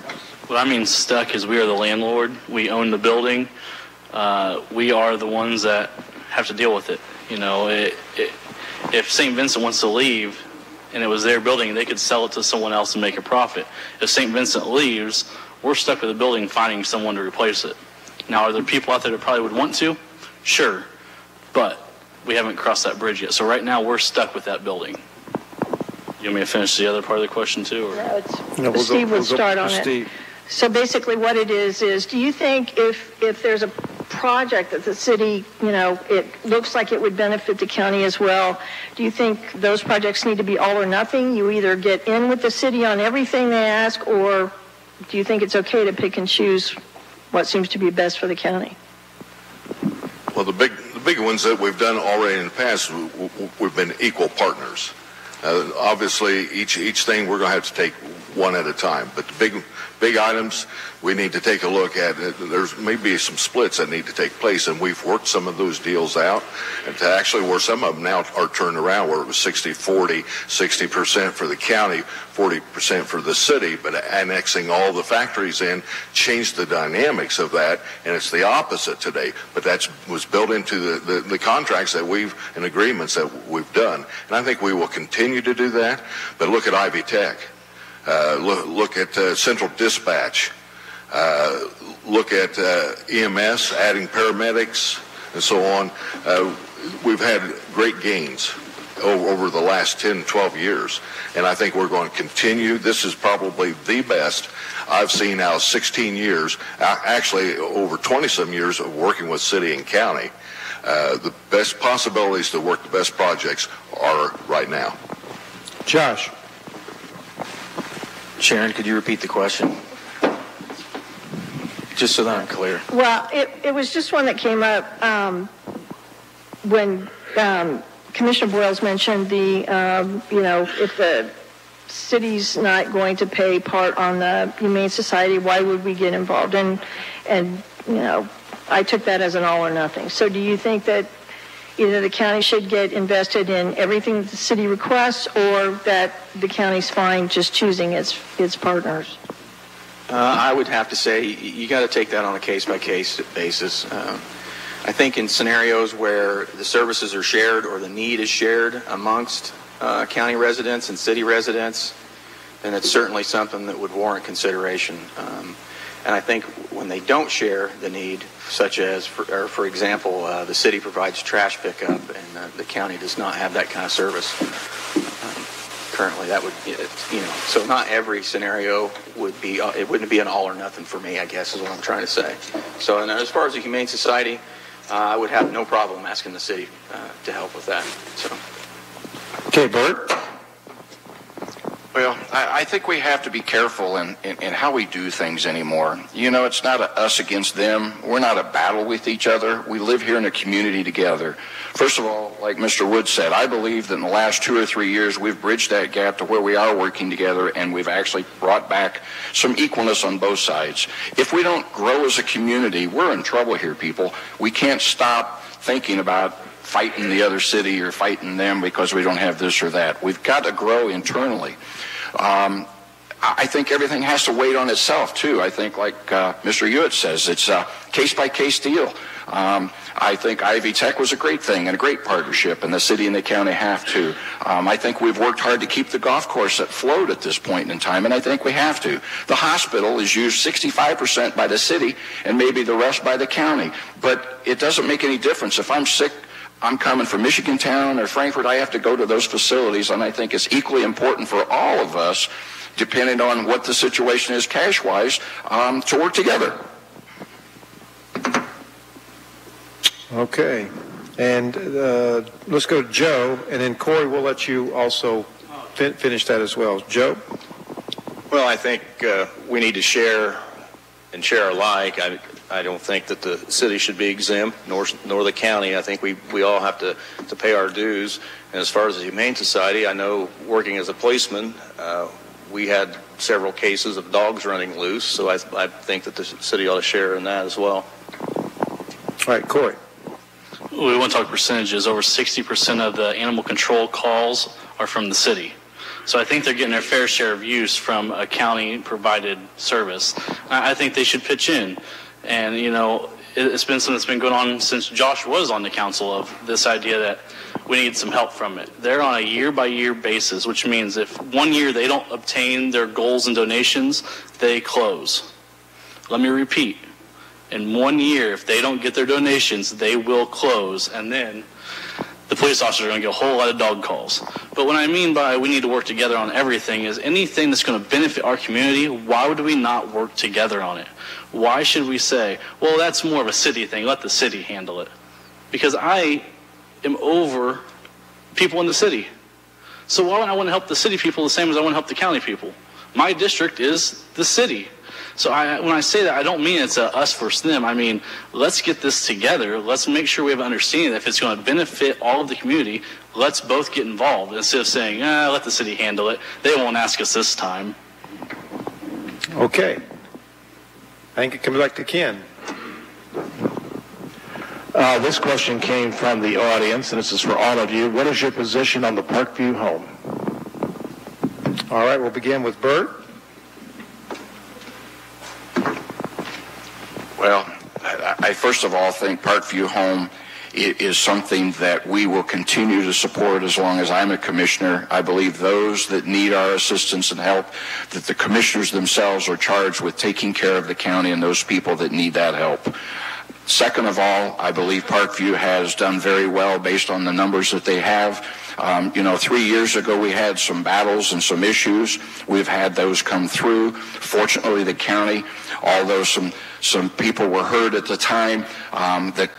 What I mean stuck is we are the landlord. We own the building. We are the ones that have to deal with it. If St. Vincent wants to leave and it was their building, they could sell it to someone else and make a profit. If St. Vincent leaves, we're stuck with the building finding someone to replace it. Now, are there people out there that probably would want to? Sure. But we haven't crossed that bridge yet. So right now we're stuck with that building. You want me to finish the other part of the question too? Or? No, Steve would start on it. So basically what it is do you think if there's a project that the city, it looks like it would benefit the county as well, do you think those projects need to be all or nothing? You either get in with the city on everything they ask, or do you think it's okay to pick and choose what seems to be best for the county? Well, the big ones that we've done already in the past, we've been equal partners. Obviously, each thing we're going to have to take one at a time. But the big items we need to take a look at. There's maybe some splits that need to take place, and we've worked some of those deals out, and to actually where some of them now are turned around, where it was 60-40, 60% for the county, 40% for the city, but annexing all the factories in changed the dynamics of that, and it's the opposite today. But that was built into the contracts that and agreements that we've done, and I think we will continue to do that. But look at Ivy Tech. Look at Central Dispatch. Look at EMS, adding paramedics, and so on. We've had great gains. over the last 10, 12 years. And I think we're going to continue. This is probably the best I've seen now 16 years, actually over 20-some years of working with city and county. The best possibilities to work the best projects are right now. Josh. Sharon, could you repeat the question? Just so that I'm clear. Well, it was just one that came up when Commissioner Boyles mentioned the, if the city's not going to pay part on the Humane Society, why would we get involved? And I took that as an all or nothing. So do you think that either the county should get invested in everything that the city requests, or that the county's fine just choosing its partners? I would have to say you got to take that on a case-by-case basis. I think in scenarios where the services are shared or the need is shared amongst county residents and city residents, then it's certainly something that would warrant consideration. And I think when they don't share the need, such as, for example, the city provides trash pickup and the county does not have that kind of service currently, that would, so not every scenario would be, it wouldn't be an all or nothing for me, I guess is what I'm trying to say. So and as far as the Humane Society, I would have no problem asking the city to help with that. So. Okay, Bert. Well, I think we have to be careful in how we do things anymore. It's not us against them. We're not a battle with each other. We live here in a community together. First of all, like Mr. Wood said, I believe that in the last 2 or 3 years, we've bridged that gap to where we are working together, and we've actually brought back some equalness on both sides. If we don't grow as a community, we're in trouble here, people. We can't stop thinking about fighting the other city or fighting them because we don't have this or that. We've got to grow internally. I think everything has to wait on itself, too. I think, like Mr. Hewitt says, it's a case-by-case deal. I think Ivy Tech was a great thing and a great partnership, and the city and the county have to. I think we've worked hard to keep the golf course afloat at this point in time, and I think we have to. The hospital is used 65% by the city and maybe the rest by the county, but it doesn't make any difference. If I'm sick, I'm coming from Michigan Town or Frankfort, I have to go to those facilities, and I think it's equally important for all of us, depending on what the situation is cash-wise, to work together. Okay. And let's go to Joe, and then Corey, we'll let you also finish that as well. Joe? Well, I think we need to share and share alike. I don't think that the city should be exempt, nor the county. I think we all have to pay our dues. And as far as the Humane Society, I know working as a policeman, we had several cases of dogs running loose, so I think that the city ought to share in that as well. All right, Corey. We want to talk percentages. Over 60% of the animal control calls are from the city. So I think they're getting their fair share of use from a county-provided service. I think they should pitch in. And, it's been something that's been going on since Josh was on the council, of this idea that we need some help from it. They're on a year-by-year basis, which means if 1 year they don't obtain their goals and donations, they close. Let me repeat. In 1 year, if they don't get their donations, they will close, and then the police officers are going to get a whole lot of dog calls. But what I mean by we need to work together on everything is anything that's going to benefit our community, why would we not work together on it? Why should we say, well, that's more of a city thing, let the city handle it? Because I am over people in the city. So why would I want to help the city people the same as I want to help the county people? My district is the city. So when I say that, I don't mean it's a us versus them. I mean, let's get this together. Let's make sure we have an understanding that if it's going to benefit all of the community, let's both get involved instead of saying, let the city handle it. They won't ask us this time. Okay. I think it comes back to Ken. This question came from the audience, and this is for all of you. What is your position on the Parkview home? All right, we'll begin with Bert. Well, I first of all think Parkview Home is something that we will continue to support as long as I'm a commissioner. I believe those that need our assistance and help, that the commissioners themselves are charged with taking care of the county and those people that need that help. Second of all, I believe Parkview has done very well based on the numbers that they have. 3 years ago we had some battles and some issues. We've had those come through. Fortunately, the county, although some people were hurt at the time, the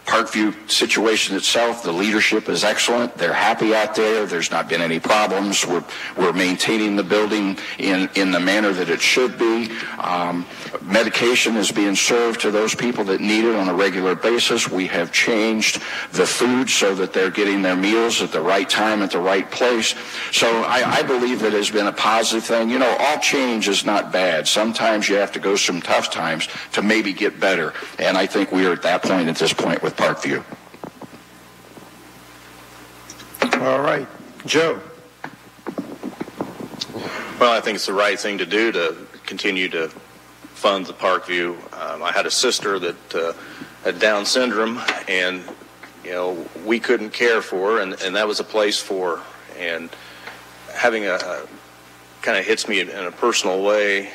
Parkview situation itself, the leadership is excellent. They're happy out there. There's not been any problems. We're maintaining the building in the manner that it should be. Medication is being served to those people that need it on a regular basis. We have changed the food so that they're getting their meals at the right time at the right place. So I believe that has been a positive thing. All change is not bad. Sometimes you have to go some tough times to maybe get better. And I think we are at that point at this point with Parkview. All right. Joe. Well, I think it's the right thing to do to continue to fund the Parkview. I had a sister that had Down syndrome, and we couldn't care for her, and that was a place for her. And having a kind of hits me in a personal way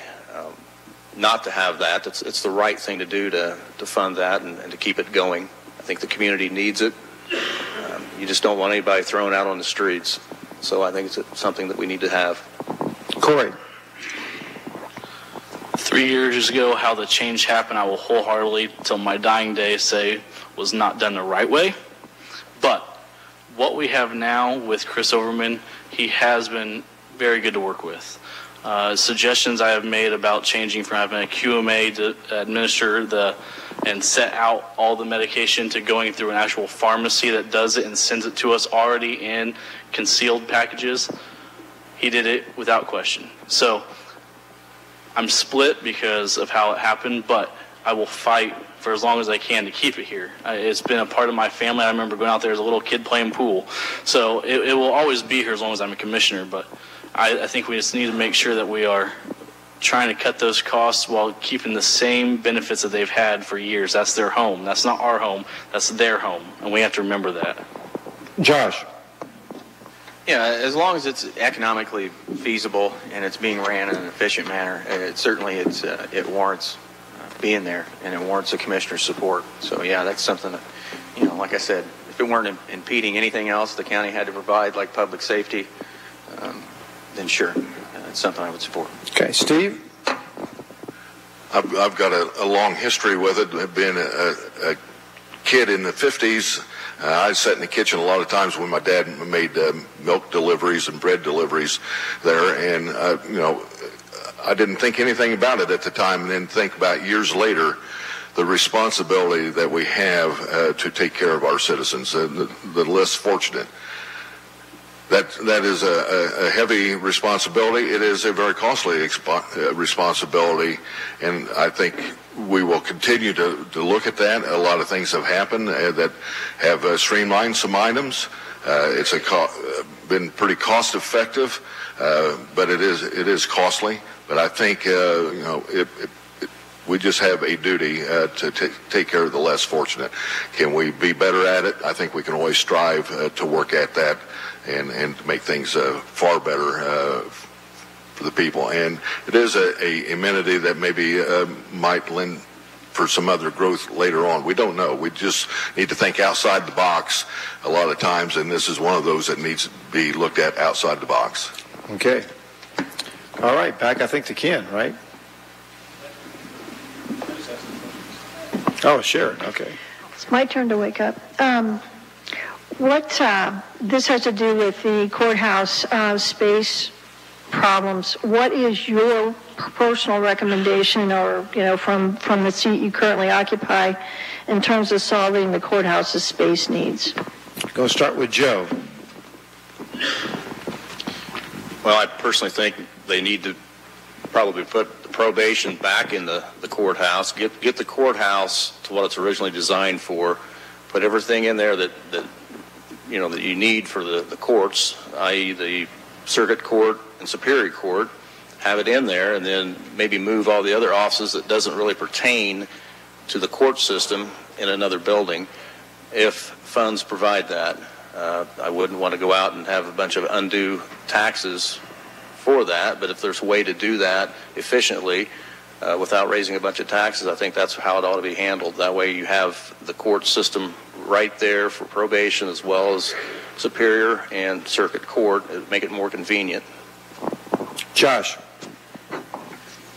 not to have that. It's the right thing to do to fund that and to keep it going. I think the community needs it. You just don't want anybody thrown out on the streets. So I think it's something that we need to have. Corey. 3 years ago, how the change happened, I will wholeheartedly, till my dying day, say was not done the right way. But what we have now with Chris Overman, he has been very good to work with. Suggestions I have made about changing from having a QMA to administer and set out all the medication to going through an actual pharmacy that does it and sends it to us already in concealed packages. He did it without question. So I'm split because of how it happened, but I will fight for as long as I can to keep it here. It's been a part of my family. I remember going out there as a little kid playing pool. So it will always be here as long as I'm a commissioner, but I think we just need to make sure that we are trying to cut those costs while keeping the same benefits that they've had for years. That's their home. That's not our home. That's their home, and we have to remember that. Josh. Yeah, as long as it's economically feasible and it's being ran in an efficient manner, it warrants being there, and it warrants the commissioner's support. So yeah, that's something that, like I said, if it weren't impeding anything else the county had to provide, like public safety, then sure, it's something I would support. Okay, Steve? I've got a long history with it. Being a kid in the 50s, I sat in the kitchen a lot of times when my dad made milk deliveries and bread deliveries there, and I didn't think anything about it at the time, and then think about years later the responsibility that we have to take care of our citizens, the less fortunate. That is a heavy responsibility. It is a very costly responsibility, and I think we will continue to look at that. A lot of things have happened that have streamlined some items. It's been pretty cost effective, but it is costly. But I think we just have a duty to take care of the less fortunate. Can we be better at it? I think we can always strive to work at that and to make things far better for the people. And it is a amenity that maybe might lend for some other growth later on. We don't know. We just need to think outside the box a lot of times, and this is one of those that needs to be looked at outside the box. Okay. All right, back I think to Ken, right? Oh, Sharon, okay. It's my turn to wake up. This has to do with the courthouse space problems. What is your personal recommendation, or from the seat you currently occupy, in terms of solving the courthouse's space needs? Going to start with Joe. Well, I personally think they need to probably put the probation back in the courthouse, get the courthouse to what it's originally designed for, put everything in there that you need for the courts, i.e. the circuit court and superior court, have it in there, and then maybe move all the other offices that doesn't really pertain to the court system in another building, if funds provide that. I wouldn't want to go out and have a bunch of undue taxes for that, but if there's a way to do that efficiently, without raising a bunch of taxes. I think that's how it ought to be handled. That way you have the court system right there for probation as well as Superior and Circuit Court. It'd make it more convenient. Josh.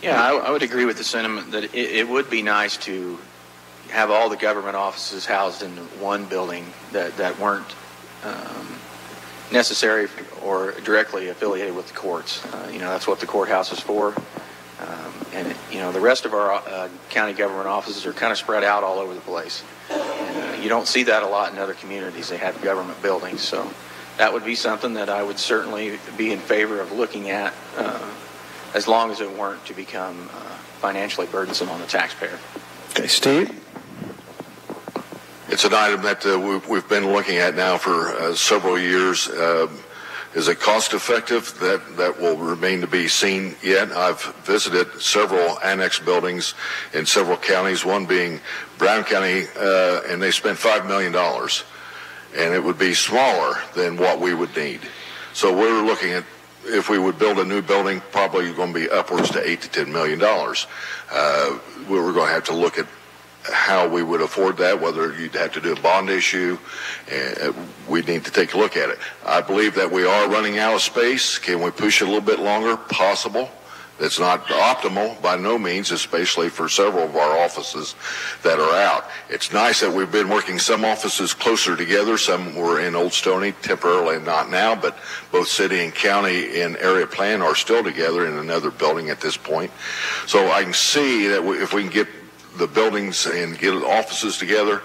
Yeah, I would agree with the sentiment that it would be nice to have all the government offices housed in one building that weren't necessary or directly affiliated with the courts. That's what the courthouse is for. And the rest of our county government offices are kind of spread out all over the place. And, you don't see that a lot in other communities. They have government buildings. So that would be something that I would certainly be in favor of looking at, as long as it weren't to become financially burdensome on the taxpayer. Okay, Steve? It's an item that we've been looking at now for several years. Is it cost effective? That will remain to be seen yet. I've visited several annex buildings in several counties, one being Brown County, and they spent $5 million. And it would be smaller than what we would need. So we're looking at, if we would build a new building, probably going to be upwards to $8 to $10 million. We're going to have to look at how we would afford that, whether you'd have to do a bond issue. We need to take a look at it. I believe that we are running out of space. Can we push it a little bit longer? Possible. It's not optimal by no means, especially for several of our offices that are out. It's nice that we've been working some offices closer together. Some were in Old Stony, temporarily not now, but both city and county and area plan are still together in another building at this point. So I can see that if we can get the buildings and get offices together,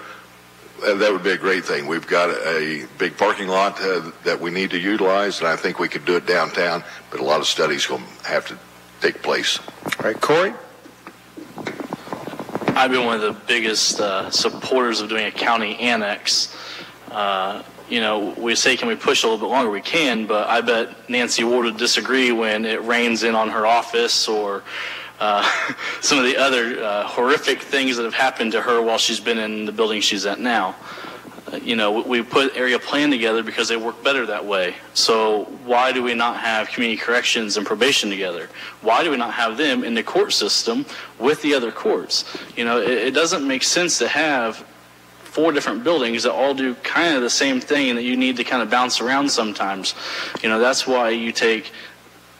that would be a great thing. We've got a big parking lot that we need to utilize, and I think we could do it downtown, but a lot of studies going to have to take place. All right, Corey? I've been one of the biggest supporters of doing a county annex. We say, can we push a little bit longer? We can, but I bet Nancy Ward would disagree when it rains in on her office or some of the other horrific things that have happened to her while she's been in the building she's at now. We put area plan together because they work better that way. So why do we not have community corrections and probation together? Why do we not have them in the court system with the other courts? It doesn't make sense to have 4 different buildings that all do kind of the same thing and that you need to kind of bounce around sometimes. That's why you take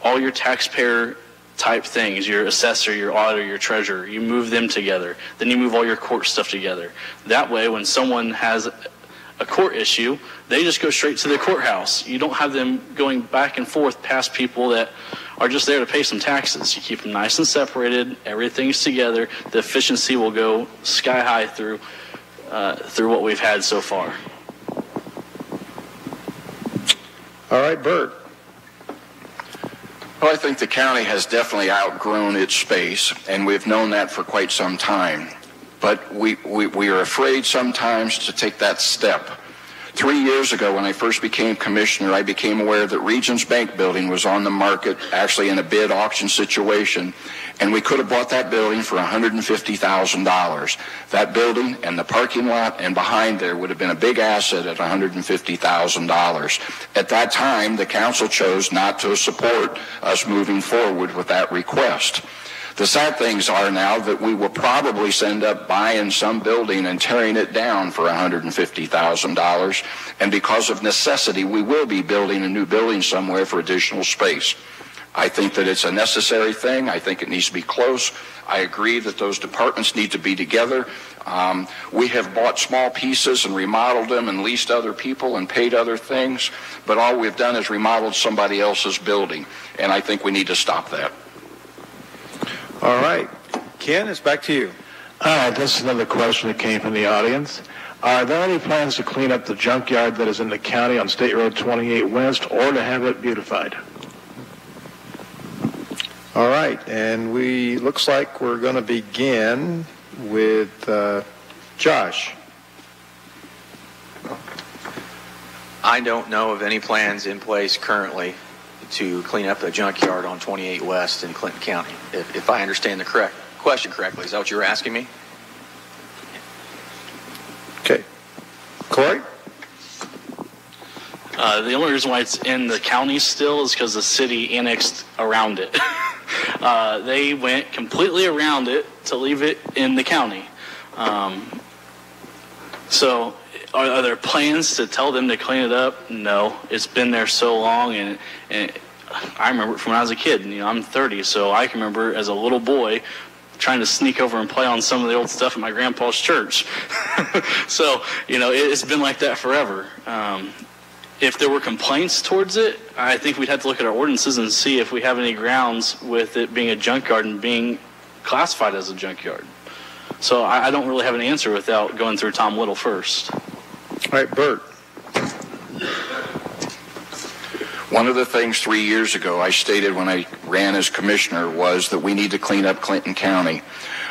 all your taxpayer type things, your assessor, your auditor, your treasurer, you move them together. Then you move all your court stuff together. That way, when someone has a court issue, they just go straight to the courthouse. You don't have them going back and forth past people that are just there to pay some taxes. You keep them nice and separated. Everything's together. The efficiency will go sky high through what we've had so far. All right, Bert. Well, I think the county has definitely outgrown its space, and we've known that for quite some time. But we are afraid sometimes to take that step. 3 years ago, when I first became commissioner, I became aware that Regions Bank building was on the market, actually in a bid auction situation, and we could have bought that building for $150,000. That building and the parking lot and behind there would have been a big asset at $150,000. At that time, the council chose not to support us moving forward with that request. The sad things are now that we will probably end up buying some building and tearing it down for $150,000, and because of necessity, we will be building a new building somewhere for additional space. I think that it's a necessary thing. I think it needs to be close. I agree that those departments need to be together. We have bought small pieces and remodeled them and leased other people and paid other things, but all we've done is remodeled somebody else's building, and I think we need to stop that. All right. Ken, it's back to you. All right, this is another question that came from the audience. Are there any plans to clean up the junkyard that is in the county on State Road 28 West or to have it beautified? All right, and looks like we're going to begin with Josh. I don't know of any plans in place currently to clean up the junkyard on 28 West in Clinton County. If I understand the question correctly, is that what you were asking me? Okay. Corey? The only reason why it's in the county still is because the city annexed around it. They went completely around it to leave it in the county. So are there plans to tell them to clean it up? No. It's been there so long, and I remember it from when I was a kid. I'm 30, so I can remember as a little boy trying to sneak over and play on some of the old stuff at my grandpa's church. So, it's been like that forever. If there were complaints towards it, I think we'd have to look at our ordinances and see if we have any grounds with it being a junkyard and being classified as a junkyard. So I don't really have an answer without going through Tom Little first. All right, Bert. One of the things 3 years ago I stated when I ran as commissioner was that we need to clean up Clinton County.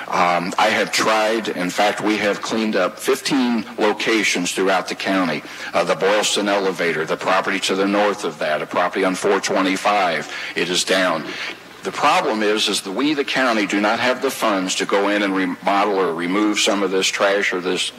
I have tried, in fact, we have cleaned up 15 locations throughout the county. The Boylston elevator, the property to the north of that, a property on 425, it is down. The problem is that we, the county, do not have the funds to go in and remodel or remove some of this trash or the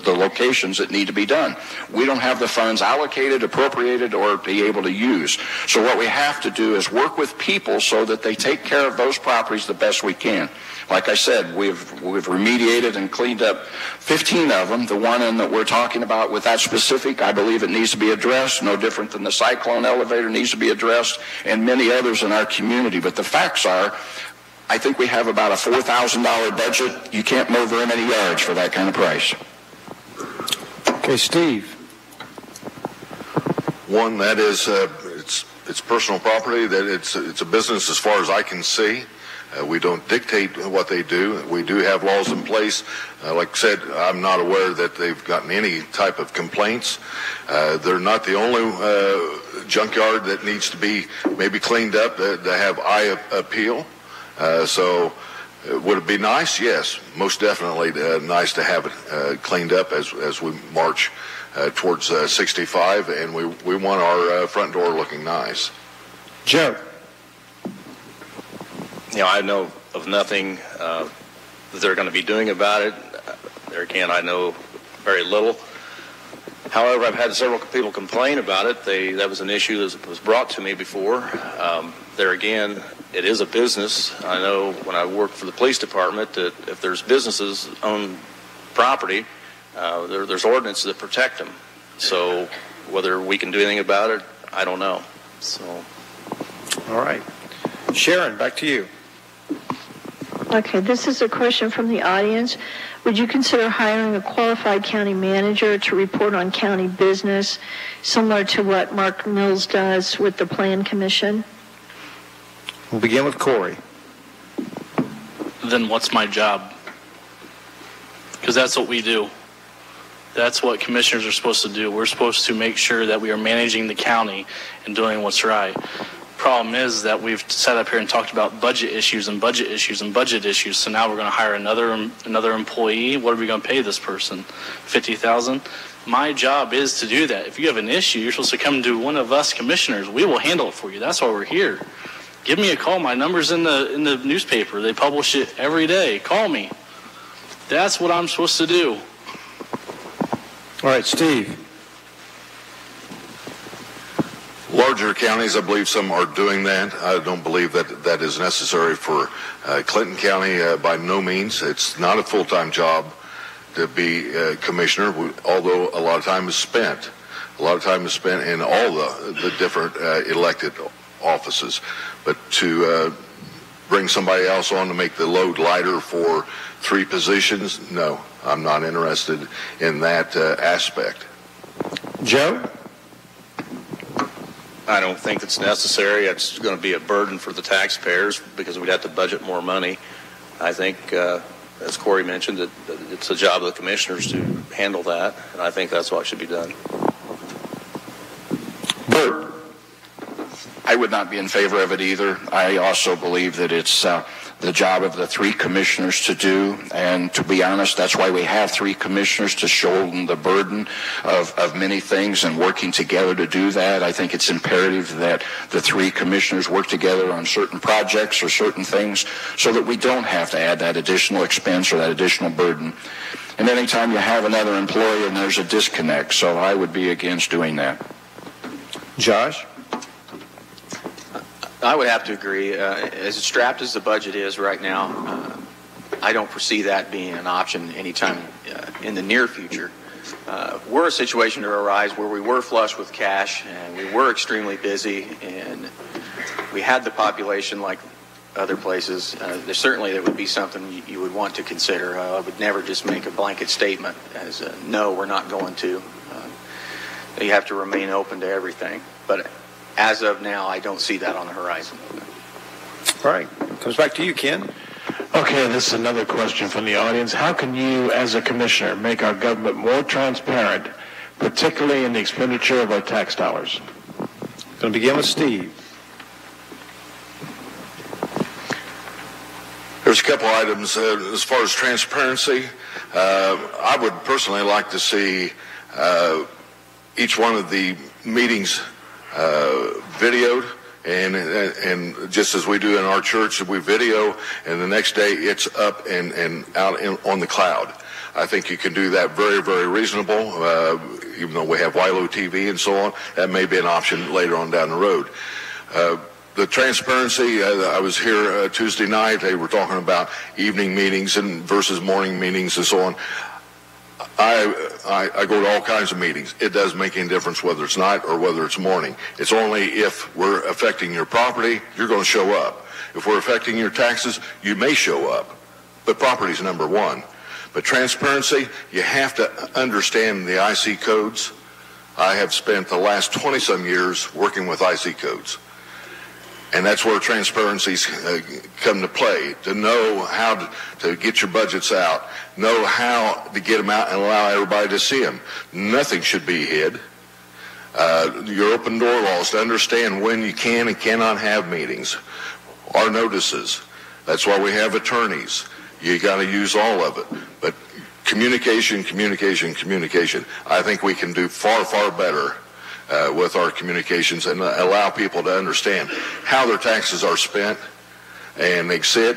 locations that need to be done. We don't have the funds allocated, appropriated, or be able to use. So what we have to do is work with people so that they take care of those properties the best we can. Like I said, we've remediated and cleaned up 15 of them. The one that we're talking about with that specific, I believe it needs to be addressed, no different than the Cyclone elevator needs to be addressed, and many others in our community. But the facts are, I think we have about a $4,000 budget. You can't mow very many yards for that kind of price. Okay, Steve. One, that is, it's personal property. That it's a business as far as I can see. We don't dictate what they do. We do have laws in place. Like I said, I'm not aware that they've gotten any type of complaints. They're not the only junkyard that needs to be maybe cleaned up to have eye appeal. So would it be nice? Yes, most definitely nice to have it cleaned up as we march towards 65, and we want our front door looking nice. Joe. I know of nothing that they're going to be doing about it. There again, I know very little. However, I've had several people complain about it. That was an issue that was brought to me before. There again, it is a business. I know when I worked for the police department that if there's businesses own property, there's ordinances that protect them. So whether we can do anything about it, I don't know. So, all right. Sharon, back to you. Okay, this is a question from the audience. Would you consider hiring a qualified county manager to report on county business, similar to what Mark Mills does with the Plan Commission? We'll begin with Corey. Then what's my job? Because that's what we do. That's what commissioners are supposed to do. We're supposed to make sure that we are managing the county and doing what's right. Problem is that we've sat up here and talked about budget issues and budget issues and budget issues. So now we're going to hire another employee. What are we going to pay this person? $50,000? My job is to do that. If you have an issue, you're supposed to come to one of us commissioners. We will handle it for you. That's why we're here. Give me a call. My number's in the newspaper. They publish it every day. Call me. That's what I'm supposed to do. All right, Steve. Larger counties, I believe some are doing that. I don't believe that is necessary for Clinton County by no means. It's not a full-time job to be commissioner, although a lot of time is spent. A lot of time is spent in all the different elected offices. But to bring somebody else on to make the load lighter for 3 positions, no, I'm not interested in that aspect. Joe? I don't think it's necessary. It's going to be a burden for the taxpayers because we'd have to budget more money. I think, as Corey mentioned, that it's the job of the commissioners to handle that, and I think that's what should be done. Bert? I would not be in favor of it either. I also believe that it's the job of the 3 commissioners to do, and to be honest, that's why we have 3 commissioners, to shoulder the burden of many things and working together to do that. I think it's imperative that the 3 commissioners work together on certain projects or certain things so that we don't have to add that additional expense or that additional burden. And anytime you have another employee and there's a disconnect, so I would be against doing that. Josh? I would have to agree. As strapped as the budget is right now, I don't foresee that being an option anytime in the near future. We're a situation to arise where we were flush with cash and we were extremely busy and we had the population like other places. Certainly that would be something you would want to consider. I would never just make a blanket statement as no, we're not going to. You have to remain open to everything. But as of now, I don't see that on the horizon. All right. Comes back to you, Ken. Okay, this is another question from the audience. How can you, as a commissioner, make our government more transparent, particularly in the expenditure of our tax dollars? Going to begin with Steve. There's a couple items. As far as transparency, I would personally like to see each one of the meetings videoed. And just as we do in our church, we video, and the next day it's up and out on the cloud. I think you can do that very, very reasonable, even though we have WILO TV and so on. That may be an option later on down the road. The transparency, I was here Tuesday night. They were talking about evening meetings and versus morning meetings and so on. I go to all kinds of meetings. It doesn't make any difference whether it's night or whether it's morning. It's only if we're affecting your property, you're going to show up. If we're affecting your taxes, you may show up. But property's number one. But transparency, you have to understand the IC codes. I have spent the last 20-some years working with IC codes. And that's where transparencies come to play, to know how to get your budgets out, know how to get them out and allow everybody to see them. Nothing should be hid. Your open door laws, to understand when you can and cannot have meetings. Our notices, that's why we have attorneys. You got to use all of it. But communication. I think we can do far, far better with our communications and allow people to understand how their taxes are spent. And they said,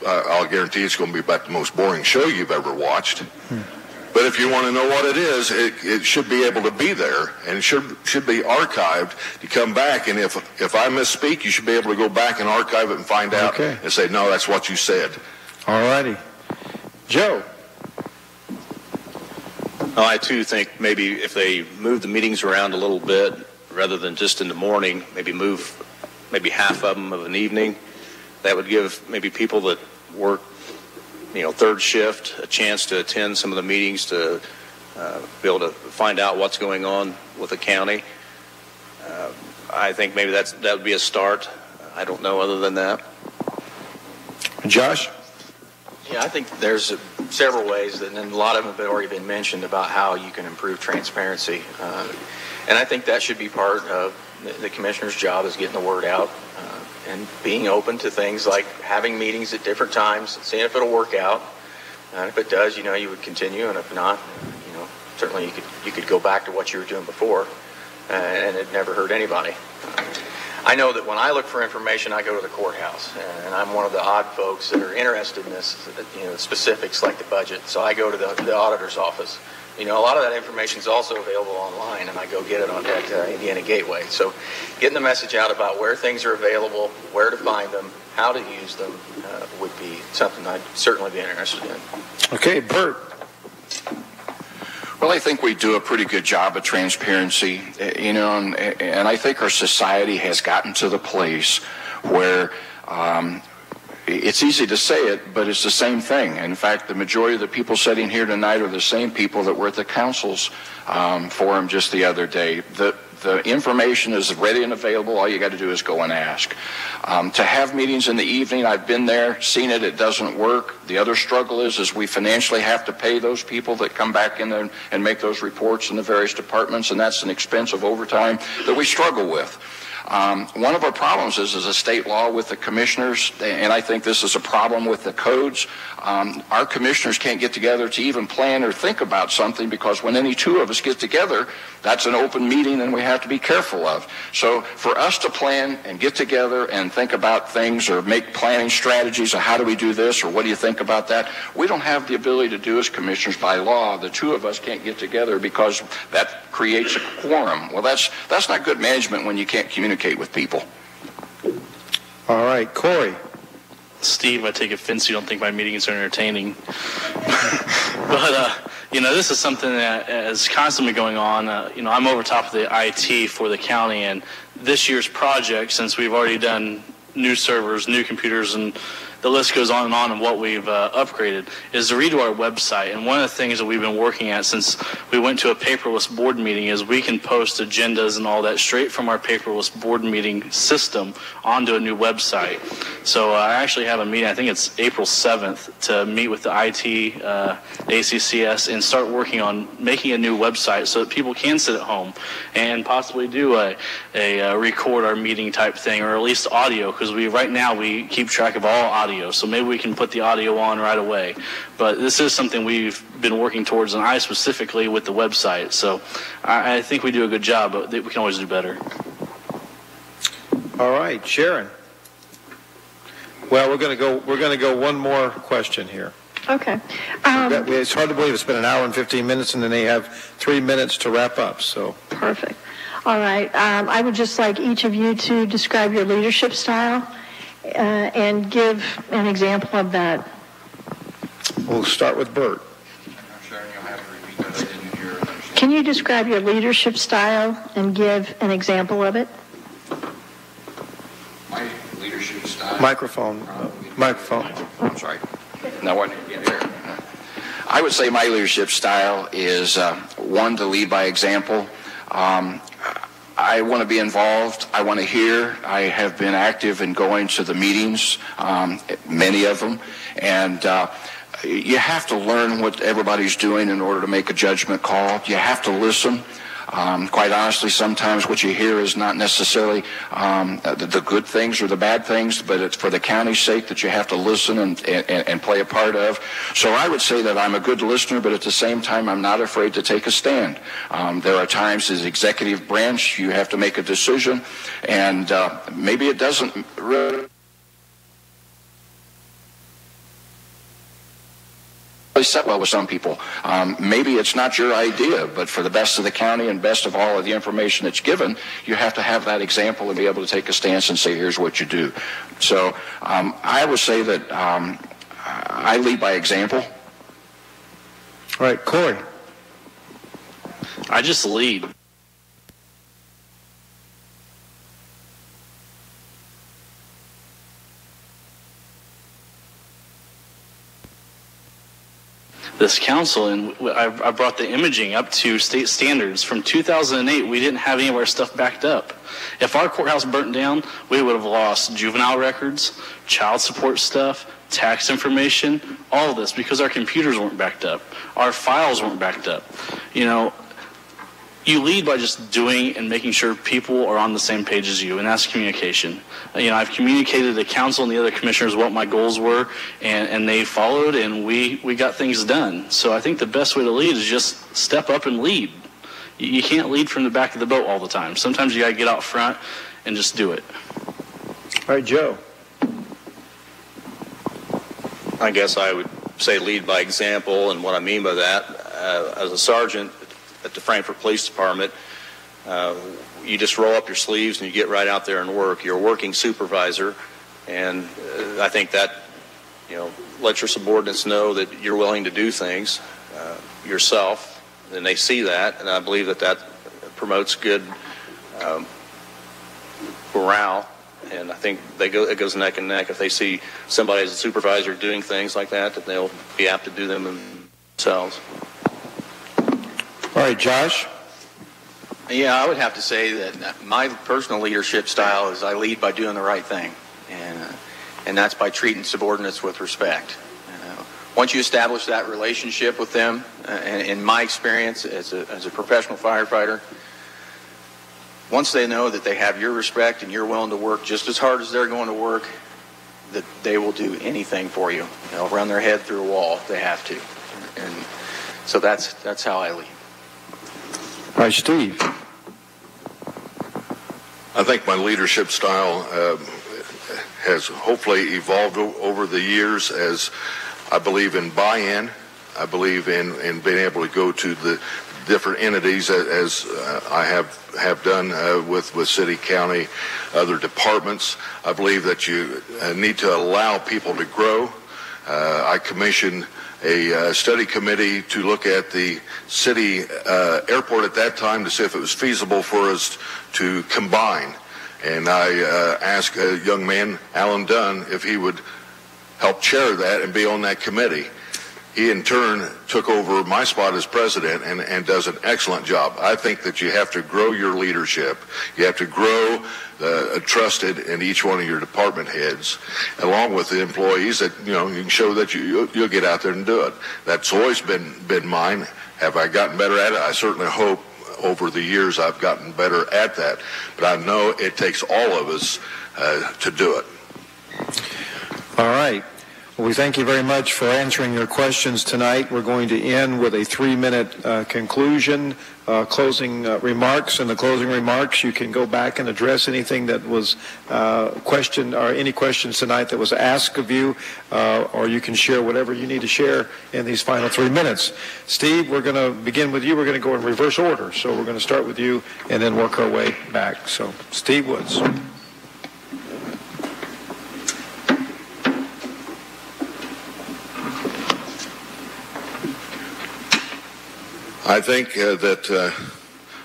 I'll guarantee it's going to be about the most boring show you've ever watched. But if you want to know what it is, it should be able to be there, and it should be archived to come back. And if I misspeak, you should be able to go back and archive it and find out and say, no, that's what you said. All righty. Joe. I, too, think maybe if they move the meetings around a little bit, rather than just in the morning, maybe move maybe half of them of an evening, that would give maybe people that work, third shift a chance to attend some of the meetings, to be able to find out what's going on with the county. I think maybe that would be a start. I don't know other than that. Josh? Yeah, I think there's several ways, and a lot of them have already been mentioned about how you can improve transparency. And I think that should be part of the commissioner's job, is getting the word out and being open to things like having meetings at different times, seeing if it'll work out. And if it does, you would continue, and if not, certainly you could go back to what you were doing before, and it never hurt anybody. I know that when I look for information, I go to the courthouse, and I'm one of the odd folks that are interested in this, specifics like the budget. So I go to the auditor's office. A lot of that information is also available online, and I go get it at Indiana Gateway. So getting the message out about where things are available, where to find them, how to use them would be something I'd certainly be interested in. Okay, Bert. Well, I think we do a pretty good job of transparency, and I think our society has gotten to the place where it's easy to say it, but it's the same thing. In fact, the majority of the people sitting here tonight are the same people that were at the council's forum just the other day. The information is ready and available. All you got to do is go and ask. To have meetings in the evening, I've been there, seen it. It doesn't work. The other struggle is we financially have to pay those people that come back in there and make those reports in the various departments, and that's an expense of overtime that we struggle with. One of our problems is a state law with the commissioners, and I think this is a problem with the codes. Our commissioners can't get together to even plan or think about something, because when any two of us get together, that's an open meeting and we have to be careful of. So for us to plan and get together and think about things or make planning strategies of how do we do this or what do you think about that, we don't have the ability to do as commissioners by law. The two of us can't get together because that creates a quorum. Well, that's not good management when you can't communicate with people. All right, Corey. Steve, I take offense you don't think my meetings are entertaining. But, this is something that is constantly going on. I'm over top of the IT for the county, and this year's project, since we've already done new servers, new computers, and the list goes on and what we've upgraded, is to redo our website. And one of the things that we've been working at since we went to a paperless board meeting is we can post agendas and all that straight from our paperless board meeting system onto a new website. So I actually have a meeting, I think it's April 7th, to meet with the IT, ACCS, and start working on making a new website so that people can sit at home and possibly do a record our meeting type thing, or at least audio, because right now we keep track of all audio. So maybe we can put the audio on right away. But this is something we've been working towards, and I specifically with the website. So I think we do a good job, but we can always do better. All right, Sharon. Well, we're going to go one more question here. Okay. It's hard to believe it's been an hour and 15 minutes, and then they have 3 minutes to wrap up. So perfect. All right. I would just like each of you to describe your leadership style and give an example of that. We'll start with Bert. Can you describe your leadership style and give an example of it? My leadership style. Microphone. I'm sorry. No one. I would say my leadership style is one, to lead by example. I want to be involved. I want to hear. I have been active in going to the meetings, many of them, and you have to learn what everybody's doing in order to make a judgment call. You have to listen. Quite honestly, sometimes what you hear is not necessarily the good things or the bad things, but it's for the county's sake that you have to listen and play a part of. So I would say that I'm a good listener, but at the same time, I'm not afraid to take a stand. There are times as executive branch, you have to make a decision, and maybe it doesn't really set well with some people. Maybe it's not your idea, but for the best of the county and best of all of the information that's given, you have to have that example and be able to take a stance and say, here's what you do. So I would say that I lead by example. All right, Corey. I just lead. This council, and I brought the imaging up to state standards. From 2008, we didn't have any of our stuff backed up. If our courthouse burnt down, we would have lost juvenile records, child support stuff, tax information, all of this, because our computers weren't backed up. Our files weren't backed up. You lead by just doing and making sure people are on the same page as you, and that's communication. I've communicated to the council and the other commissioners what my goals were, and they followed, and we got things done. So I think the best way to lead is just step up and lead. You can't lead from the back of the boat all the time. Sometimes you got to get out front and just do it. All right, Joe. I guess I would say lead by example, and what I mean by that, as a sergeant at the Frankfort Police Department, you just roll up your sleeves and you get right out there and work. You're a working supervisor, and I think that let your subordinates know that you're willing to do things yourself, and they see that, and I believe that promotes good morale. And I think it goes neck and neck. If they see somebody as a supervisor doing things like that, that they'll be apt to do them themselves. All right, Josh. Yeah, I would have to say that my personal leadership style is I lead by doing the right thing, and that's by treating subordinates with respect. Once you establish that relationship with them, and in my experience as a professional firefighter, once they know that they have your respect and you're willing to work just as hard as they're going to work, that they will do anything for you. They'll run their head through a wall if they have to, and so that's how I lead. All right, Steve. I think my leadership style has hopefully evolved over the years, as I believe in buy-in. I believe in being able to go to the different entities as I have done with city, county, other departments. I believe that you need to allow people to grow. I commissioned a study committee to look at the city airport at that time to see if it was feasible for us to combine. And I asked a young man, Alan Dunn, if he would help chair that and be on that committee. He in turn took over my spot as president and does an excellent job. I think that you have to grow your leadership. You have to grow trusted in each one of your department heads, along with the employees that, you can show that you'll get out there and do it. That's always been mine. Have I gotten better at it? I certainly hope over the years I've gotten better at that. But I know it takes all of us to do it. All right. Well, we thank you very much for answering your questions tonight. We're going to end with a 3-minute conclusion, closing remarks. In the closing remarks, you can go back and address anything that was questioned or any questions tonight that was asked of you, or you can share whatever you need to share in these final 3 minutes. Steve, we're going to begin with you. We're going to go in reverse order. So we're going to start with you and then work our way back. So, Steve Woods. I think that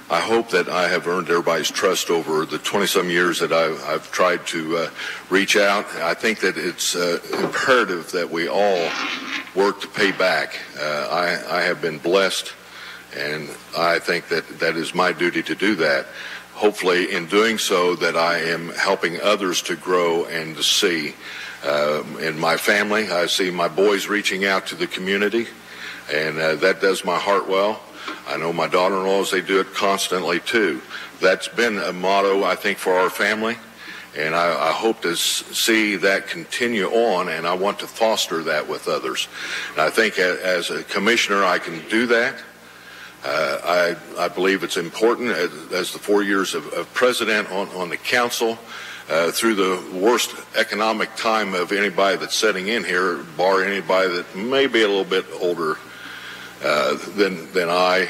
I hope that I have earned everybody's trust over the 20-some years that I've tried to reach out. I think that it's imperative that we all work to pay back. I have been blessed, and I think that is my duty to do that. Hopefully, in doing so, that I am helping others to grow and to see. In my family, I see my boys reaching out to the community, and that does my heart well. I know my daughter-in-laws, they do it constantly too. That's been a motto, I think, for our family, and I hope to see that continue on, and I want to foster that with others. And I think as a commissioner I can do that. I believe it's important as the 4 years of president on the council, through the worst economic time of anybody that's sitting in here, bar anybody that may be a little bit older than I,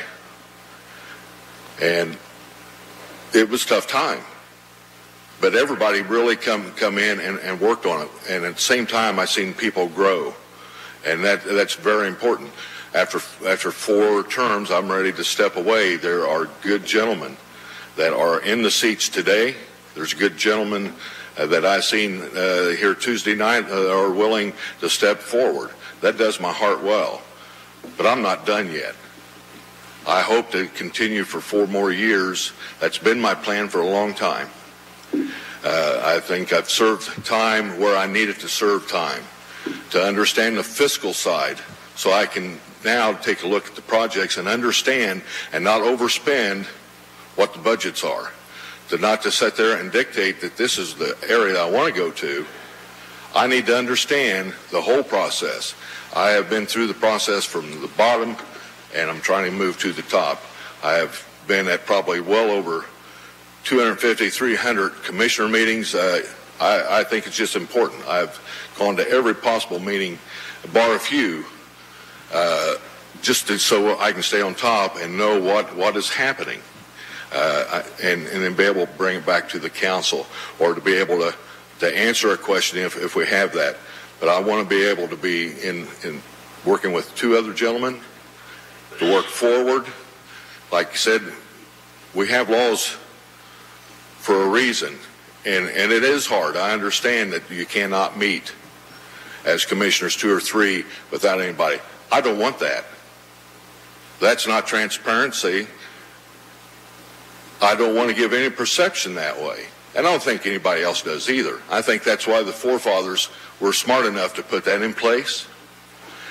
and it was a tough time. But everybody really come in and worked on it, and at the same time I seen people grow, and that's very important. After 4 terms, I'm ready to step away. There are good gentlemen that are in the seats today. There's good gentlemen that I've seen here Tuesday night are willing to step forward. That does my heart well. But I'm not done yet. I hope to continue for 4 more years. That's been my plan for a long time. I think I've served time where I needed to serve time, to understand the fiscal side, so I can now take a look at the projects and understand and not overspend what the budgets are. Not to sit there and dictate that this is the area I want to go to. I need to understand the whole process. I have been through the process from the bottom, and I'm trying to move to the top. I have been at probably well over 250, 300 commissioner meetings. I think it's just important. I've gone to every possible meeting, bar a few, just so I can stay on top and know what is happening, and then be able to bring it back to the council, or to be able to answer a question if we have that. But I want to be able to be in working with 2 other gentlemen to work forward. Like you said, we have laws for a reason, and it is hard. I understand that you cannot meet as commissioners 2 or 3 without anybody. I don't want that. That's not transparency. I don't want to give any perception that way. And I don't think anybody else does either. I think that's why the forefathers were smart enough to put that in place.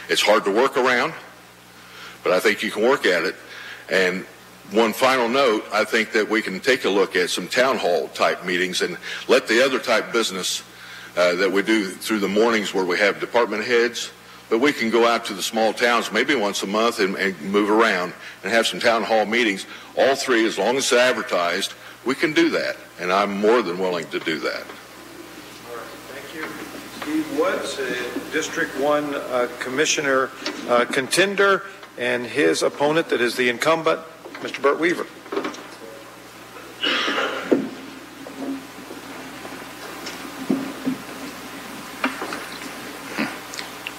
It's hard to work around, but I think you can work at it. And one final note, I think that we can take a look at some town hall type meetings and let the other type business that we do through the mornings where we have department heads, but we can go out to the small towns maybe once a month and move around and have some town hall meetings. All 3, as long as it's advertised, we can do that, and I'm more than willing to do that. All right, thank you. Steve Woods, District 1 Commissioner contender, and his opponent, that is the incumbent, Mr. Burt Weaver.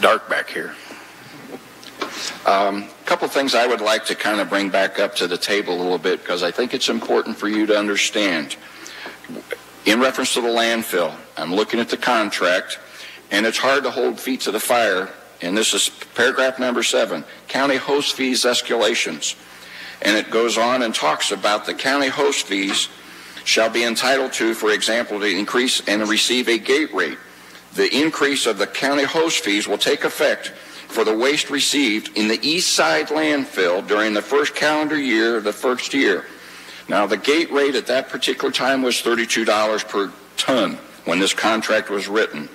Dark back here. A couple things I would like to kind of bring back up to the table a little bit, because I think it's important for you to understand. In reference to the landfill, I'm looking at the contract, and it's hard to hold feet to the fire, and this is paragraph number 7, county host fees escalations. And it goes on and talks about the county host fees shall be entitled to, for example, to increase and receive a gate rate. The increase of the county host fees will take effect for the waste received in the east side landfill during the first calendar year of the first year. Now, the gate rate at that particular time was $32 per ton when this contract was written.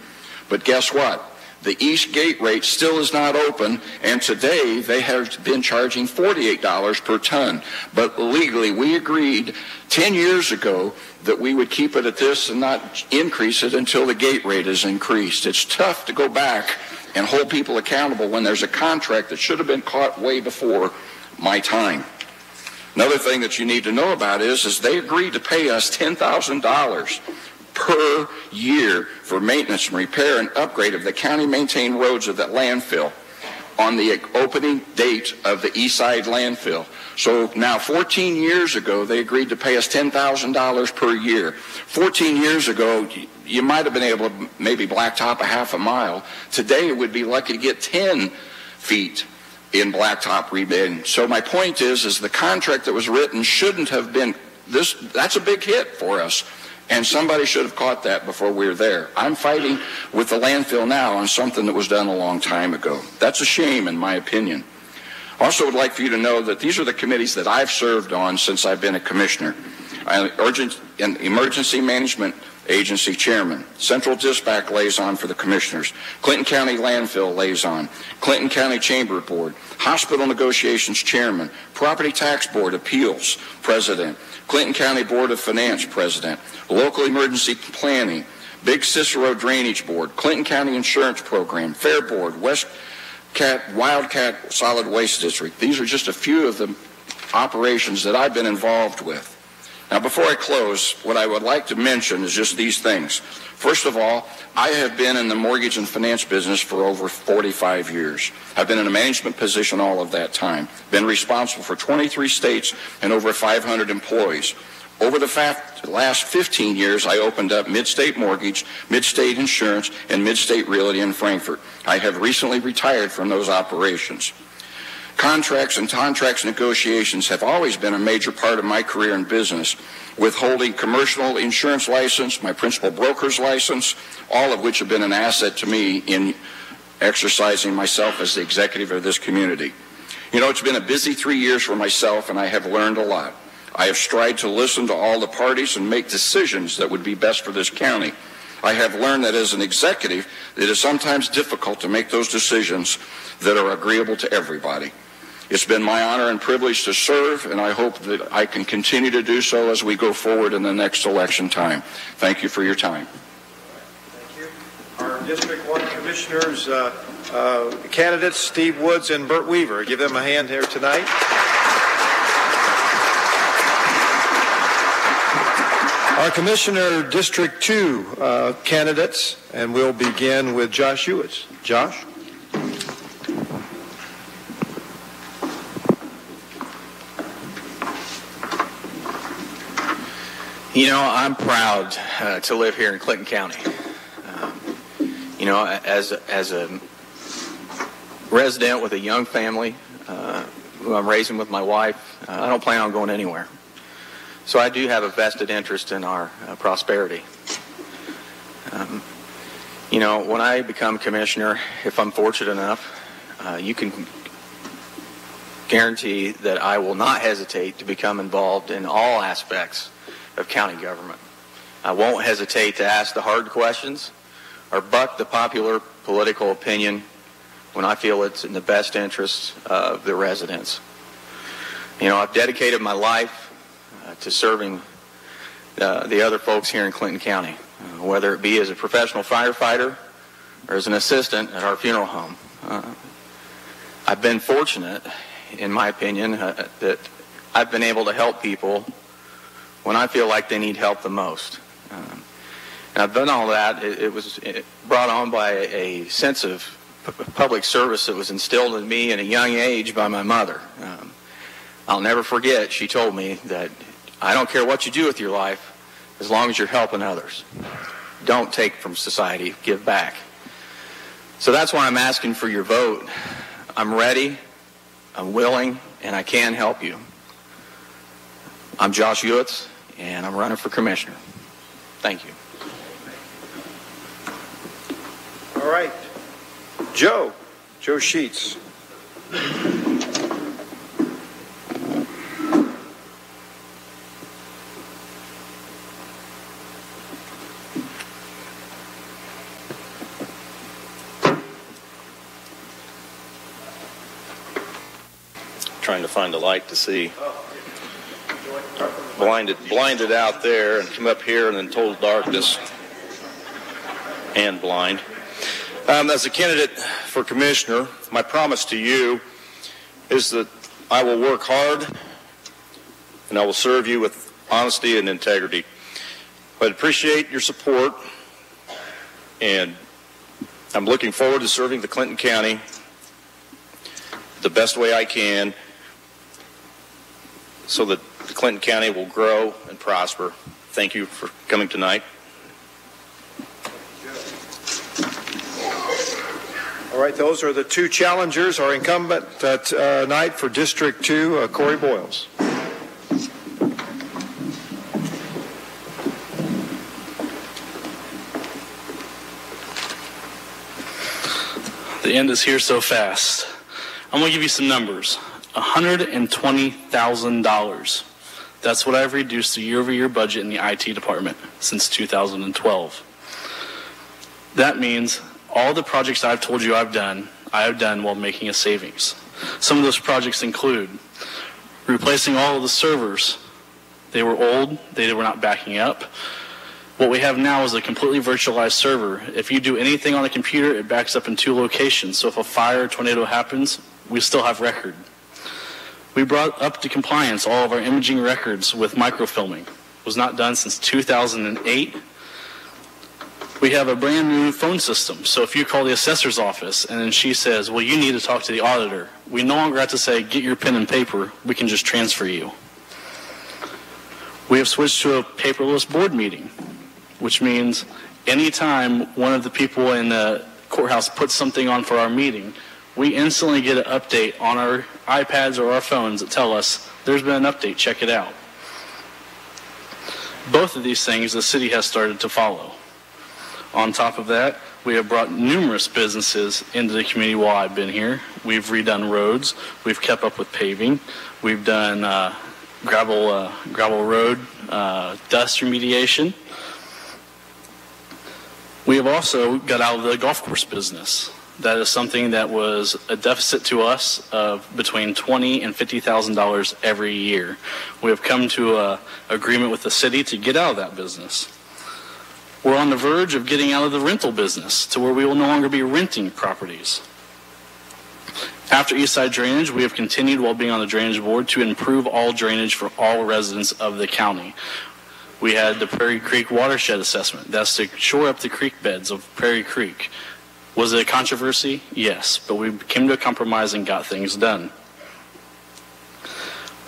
But guess what? The east gate rate still is not open, and today they have been charging $48 per ton. But legally, we agreed 10 years ago that we would keep it at this and not increase it until the gate rate is increased. It's tough to go back and hold people accountable when there's a contract that should have been caught way before my time. Another thing that you need to know about is they agreed to pay us $10,000 per year for maintenance and repair and upgrade of the county-maintained roads of that landfill on the opening date of the east side landfill. So now 14 years ago, they agreed to pay us $10,000 per year. 14 years ago, you might have been able to maybe blacktop a half a mile. Today, it would be lucky to get 10 feet in blacktop rebid. So my point is the contract that was written shouldn't have been this. That's a big hit for us. And somebody should have caught that before we were there. I'm fighting with the landfill now on something that was done a long time ago. That's a shame, in my opinion. I also would like for you to know that these are the committees that I've served on since I've been a commissioner. Emergency Management Agency Chairman, Central Dispatch Liaison for the Commissioners, Clinton County Landfill Liaison, Clinton County Chamber Board, Hospital Negotiations Chairman, Property Tax Board Appeals President, Clinton County Board of Finance President, Local Emergency Planning, Big Cicero Drainage Board, Clinton County Insurance Program, Fair Board, Wildcat Solid Waste District. These are just a few of the operations that I've been involved with. Now, before I close, what I would like to mention is just these things. First of all, I have been in the mortgage and finance business for over 45 years. I've been in a management position all of that time, been responsible for 23 states and over 500 employees. Over the last 15 years, I opened up Mid-State Mortgage, Mid-State Insurance, and Mid-State Realty in Frankfort. I have recently retired from those operations. Contracts and contracts negotiations have always been a major part of my career in business, with holding commercial insurance license, my principal broker's license, all of which have been an asset to me in exercising myself as the executive of this community. You know, it's been a busy 3 years for myself, and I have learned a lot. I have strived to listen to all the parties and make decisions that would be best for this county. I have learned that as an executive, it is sometimes difficult to make those decisions that are agreeable to everybody. It's been my honor and privilege to serve, and I hope that I can continue to do so as we go forward in the next election time. Thank you for your time. Thank you. Our District 1 Commissioners, candidates, Steve Woods and Burt Weaver. Give them a hand here tonight. Our Commissioner District 2 candidates, and we'll begin with Josh Hewitts. Josh? You know, I'm proud to live here in Clinton County. You know, as a resident with a young family who I'm raising with my wife, I don't plan on going anywhere. So I do have a vested interest in our prosperity. You know, when I become commissioner, if I'm fortunate enough, you can guarantee that I will not hesitate to become involved in all aspects of county government. I won't hesitate to ask the hard questions or buck the popular political opinion when I feel it's in the best interests of the residents. You know, I've dedicated my life to serving the other folks here in Clinton County, whether it be as a professional firefighter or as an assistant at our funeral home. I've been fortunate in my opinion, that I've been able to help people when I feel like they need help the most. And I've done all that. It was brought on by a sense of public service that was instilled in me at a young age by my mother. I'll never forget, she told me that I don't care what you do with your life as long as you're helping others. Don't take from society, give back. So that's why I'm asking for your vote. I'm ready, I'm willing, and I can help you. I'm Josh Ewitz, and I'm running for commissioner. Thank you. All right. Joe Sheets. Trying to find a light to see. Blinded out there and come up here and in total darkness and blind. As a candidate for commissioner, my promise to you is that I will work hard and I will serve you with honesty and integrity. I'd appreciate your support, and I'm looking forward to serving the Clinton County the best way I can so that the Clinton County will grow and prosper. Thank you for coming tonight. All right, those are the two challengers. Our incumbent tonight for District 2, Corey Boyles. The end is here so fast. I'm going to give you some numbers. $120,000. That's what I've reduced the year-over-year budget in the IT department since 2012. That means all the projects I've told you I have done while making a savings. Some of those projects include replacing all of the servers. They were old, they were not backing up. What we have now is a completely virtualized server. If you do anything on a computer, it backs up in 2 locations. So if a fire or tornado happens, we still have record. We brought up to compliance all of our imaging records with microfilming. It was not done since 2008. We have a brand new phone system. So if you call the assessor's office and then she says, well, you need to talk to the auditor, we no longer have to say, get your pen and paper. We can just transfer you. We have switched to a paperless board meeting, which means anytime one of the people in the courthouse puts something on for our meeting, we instantly get an update on our iPads or our phones that tell us there's been an update, check it out. Both of these things the city has started to follow. On top of that, we have brought numerous businesses into the community while I've been here. We've redone roads, we've kept up with paving, we've done gravel road dust remediation. We have also got out of the golf course business. That is something that was a deficit to us of between $20,000 and $50,000 every year. We have come to an agreement with the city to get out of that business. We're on the verge of getting out of the rental business to where we will no longer be renting properties. After Eastside Drainage, we have continued while being on the drainage board to improve all drainage for all residents of the county. We had the Prairie Creek watershed assessment. That's to shore up the creek beds of Prairie Creek. Was it a controversy? Yes, but we came to a compromise and got things done.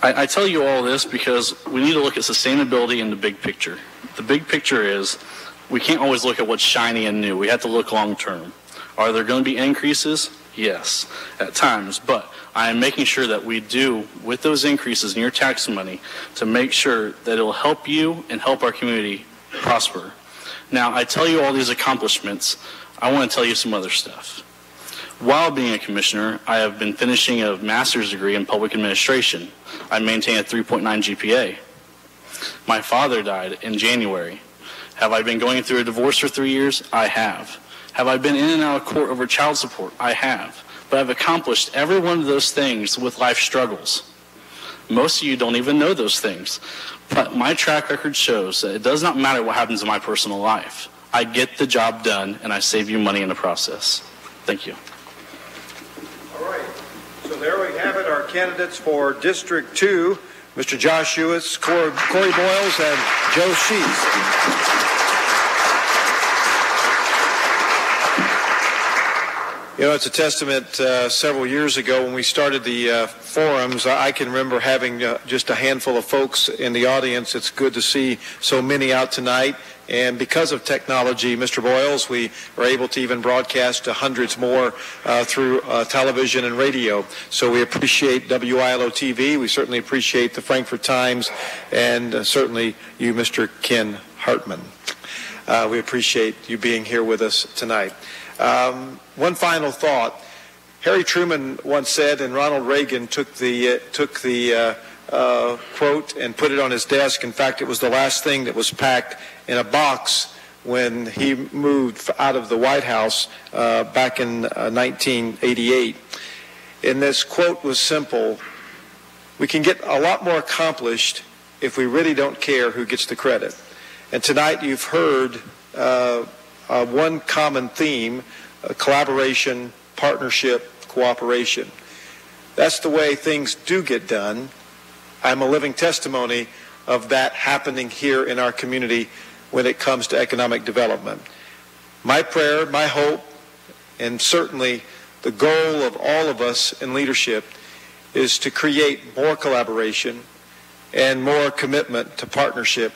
I tell you all this because we need to look at sustainability in the big picture. The big picture is we can't always look at what's shiny and new. We have to look long term. Are there going to be increases? Yes, at times, but I am making sure that we do, with those increases in your tax money, to make sure that it will help you and help our community prosper. Now, I tell you all these accomplishments. I want to tell you some other stuff. While being a commissioner, I have been finishing a master's degree in public administration. I maintain a 3.9 GPA. My father died in January. Have I been going through a divorce for 3 years? I have. Have I been in and out of court over child support? I have. But I've accomplished every one of those things with life struggles. Most of you don't even know those things. But my track record shows that it does not matter what happens in my personal life. I get the job done, and I save you money in the process. Thank you. All right. So there we have it, our candidates for District 2, Mr. Josh Ewitz, Corey Boyles, and Joe Sheets. You know, it's a testament. Several years ago when we started the forums, I can remember having just a handful of folks in the audience. It's good to see so many out tonight. And because of technology, Mr. Boyles, we are able to even broadcast to hundreds more through television and radio. So we appreciate WILO TV. We certainly appreciate the Frankfurt Times, and certainly you, Mr. Ken Hartman. We appreciate you being here with us tonight. One final thought. Harry Truman once said, and Ronald Reagan took the quote and put it on his desk. In fact, it was the last thing that was packed in a box when he moved out of the White House back in 1988. And this quote was simple: we can get a lot more accomplished if we really don't care who gets the credit. And tonight you've heard one common theme: collaboration, partnership, cooperation. That's the way things do get done. I'm a living testimony of that happening here in our community when it comes to economic development. My prayer, my hope, and certainly the goal of all of us in leadership is to create more collaboration and more commitment to partnership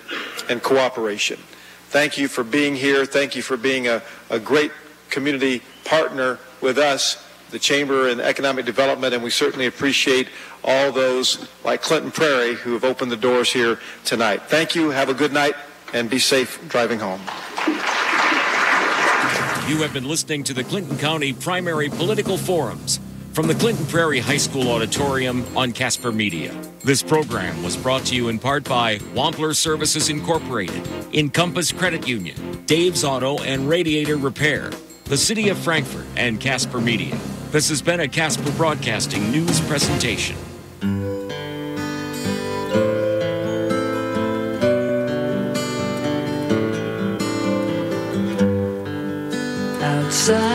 and cooperation. Thank you for being here. Thank you for being a great community partner with us, the Chamber and Economic Development, and we certainly appreciate all those like Clinton Prairie who have opened the doors here tonight. Thank you. Have a good night and be safe driving home. You have been listening to the Clinton County Primary Political Forums from the Clinton Prairie High School Auditorium on Casper Media. This program was brought to you in part by Wampler Services Incorporated, Encompass Credit Union, Dave's Auto and Radiator Repair, the City of Frankfurt, and Casper Media. This has been a Casper Broadcasting News presentation. Outside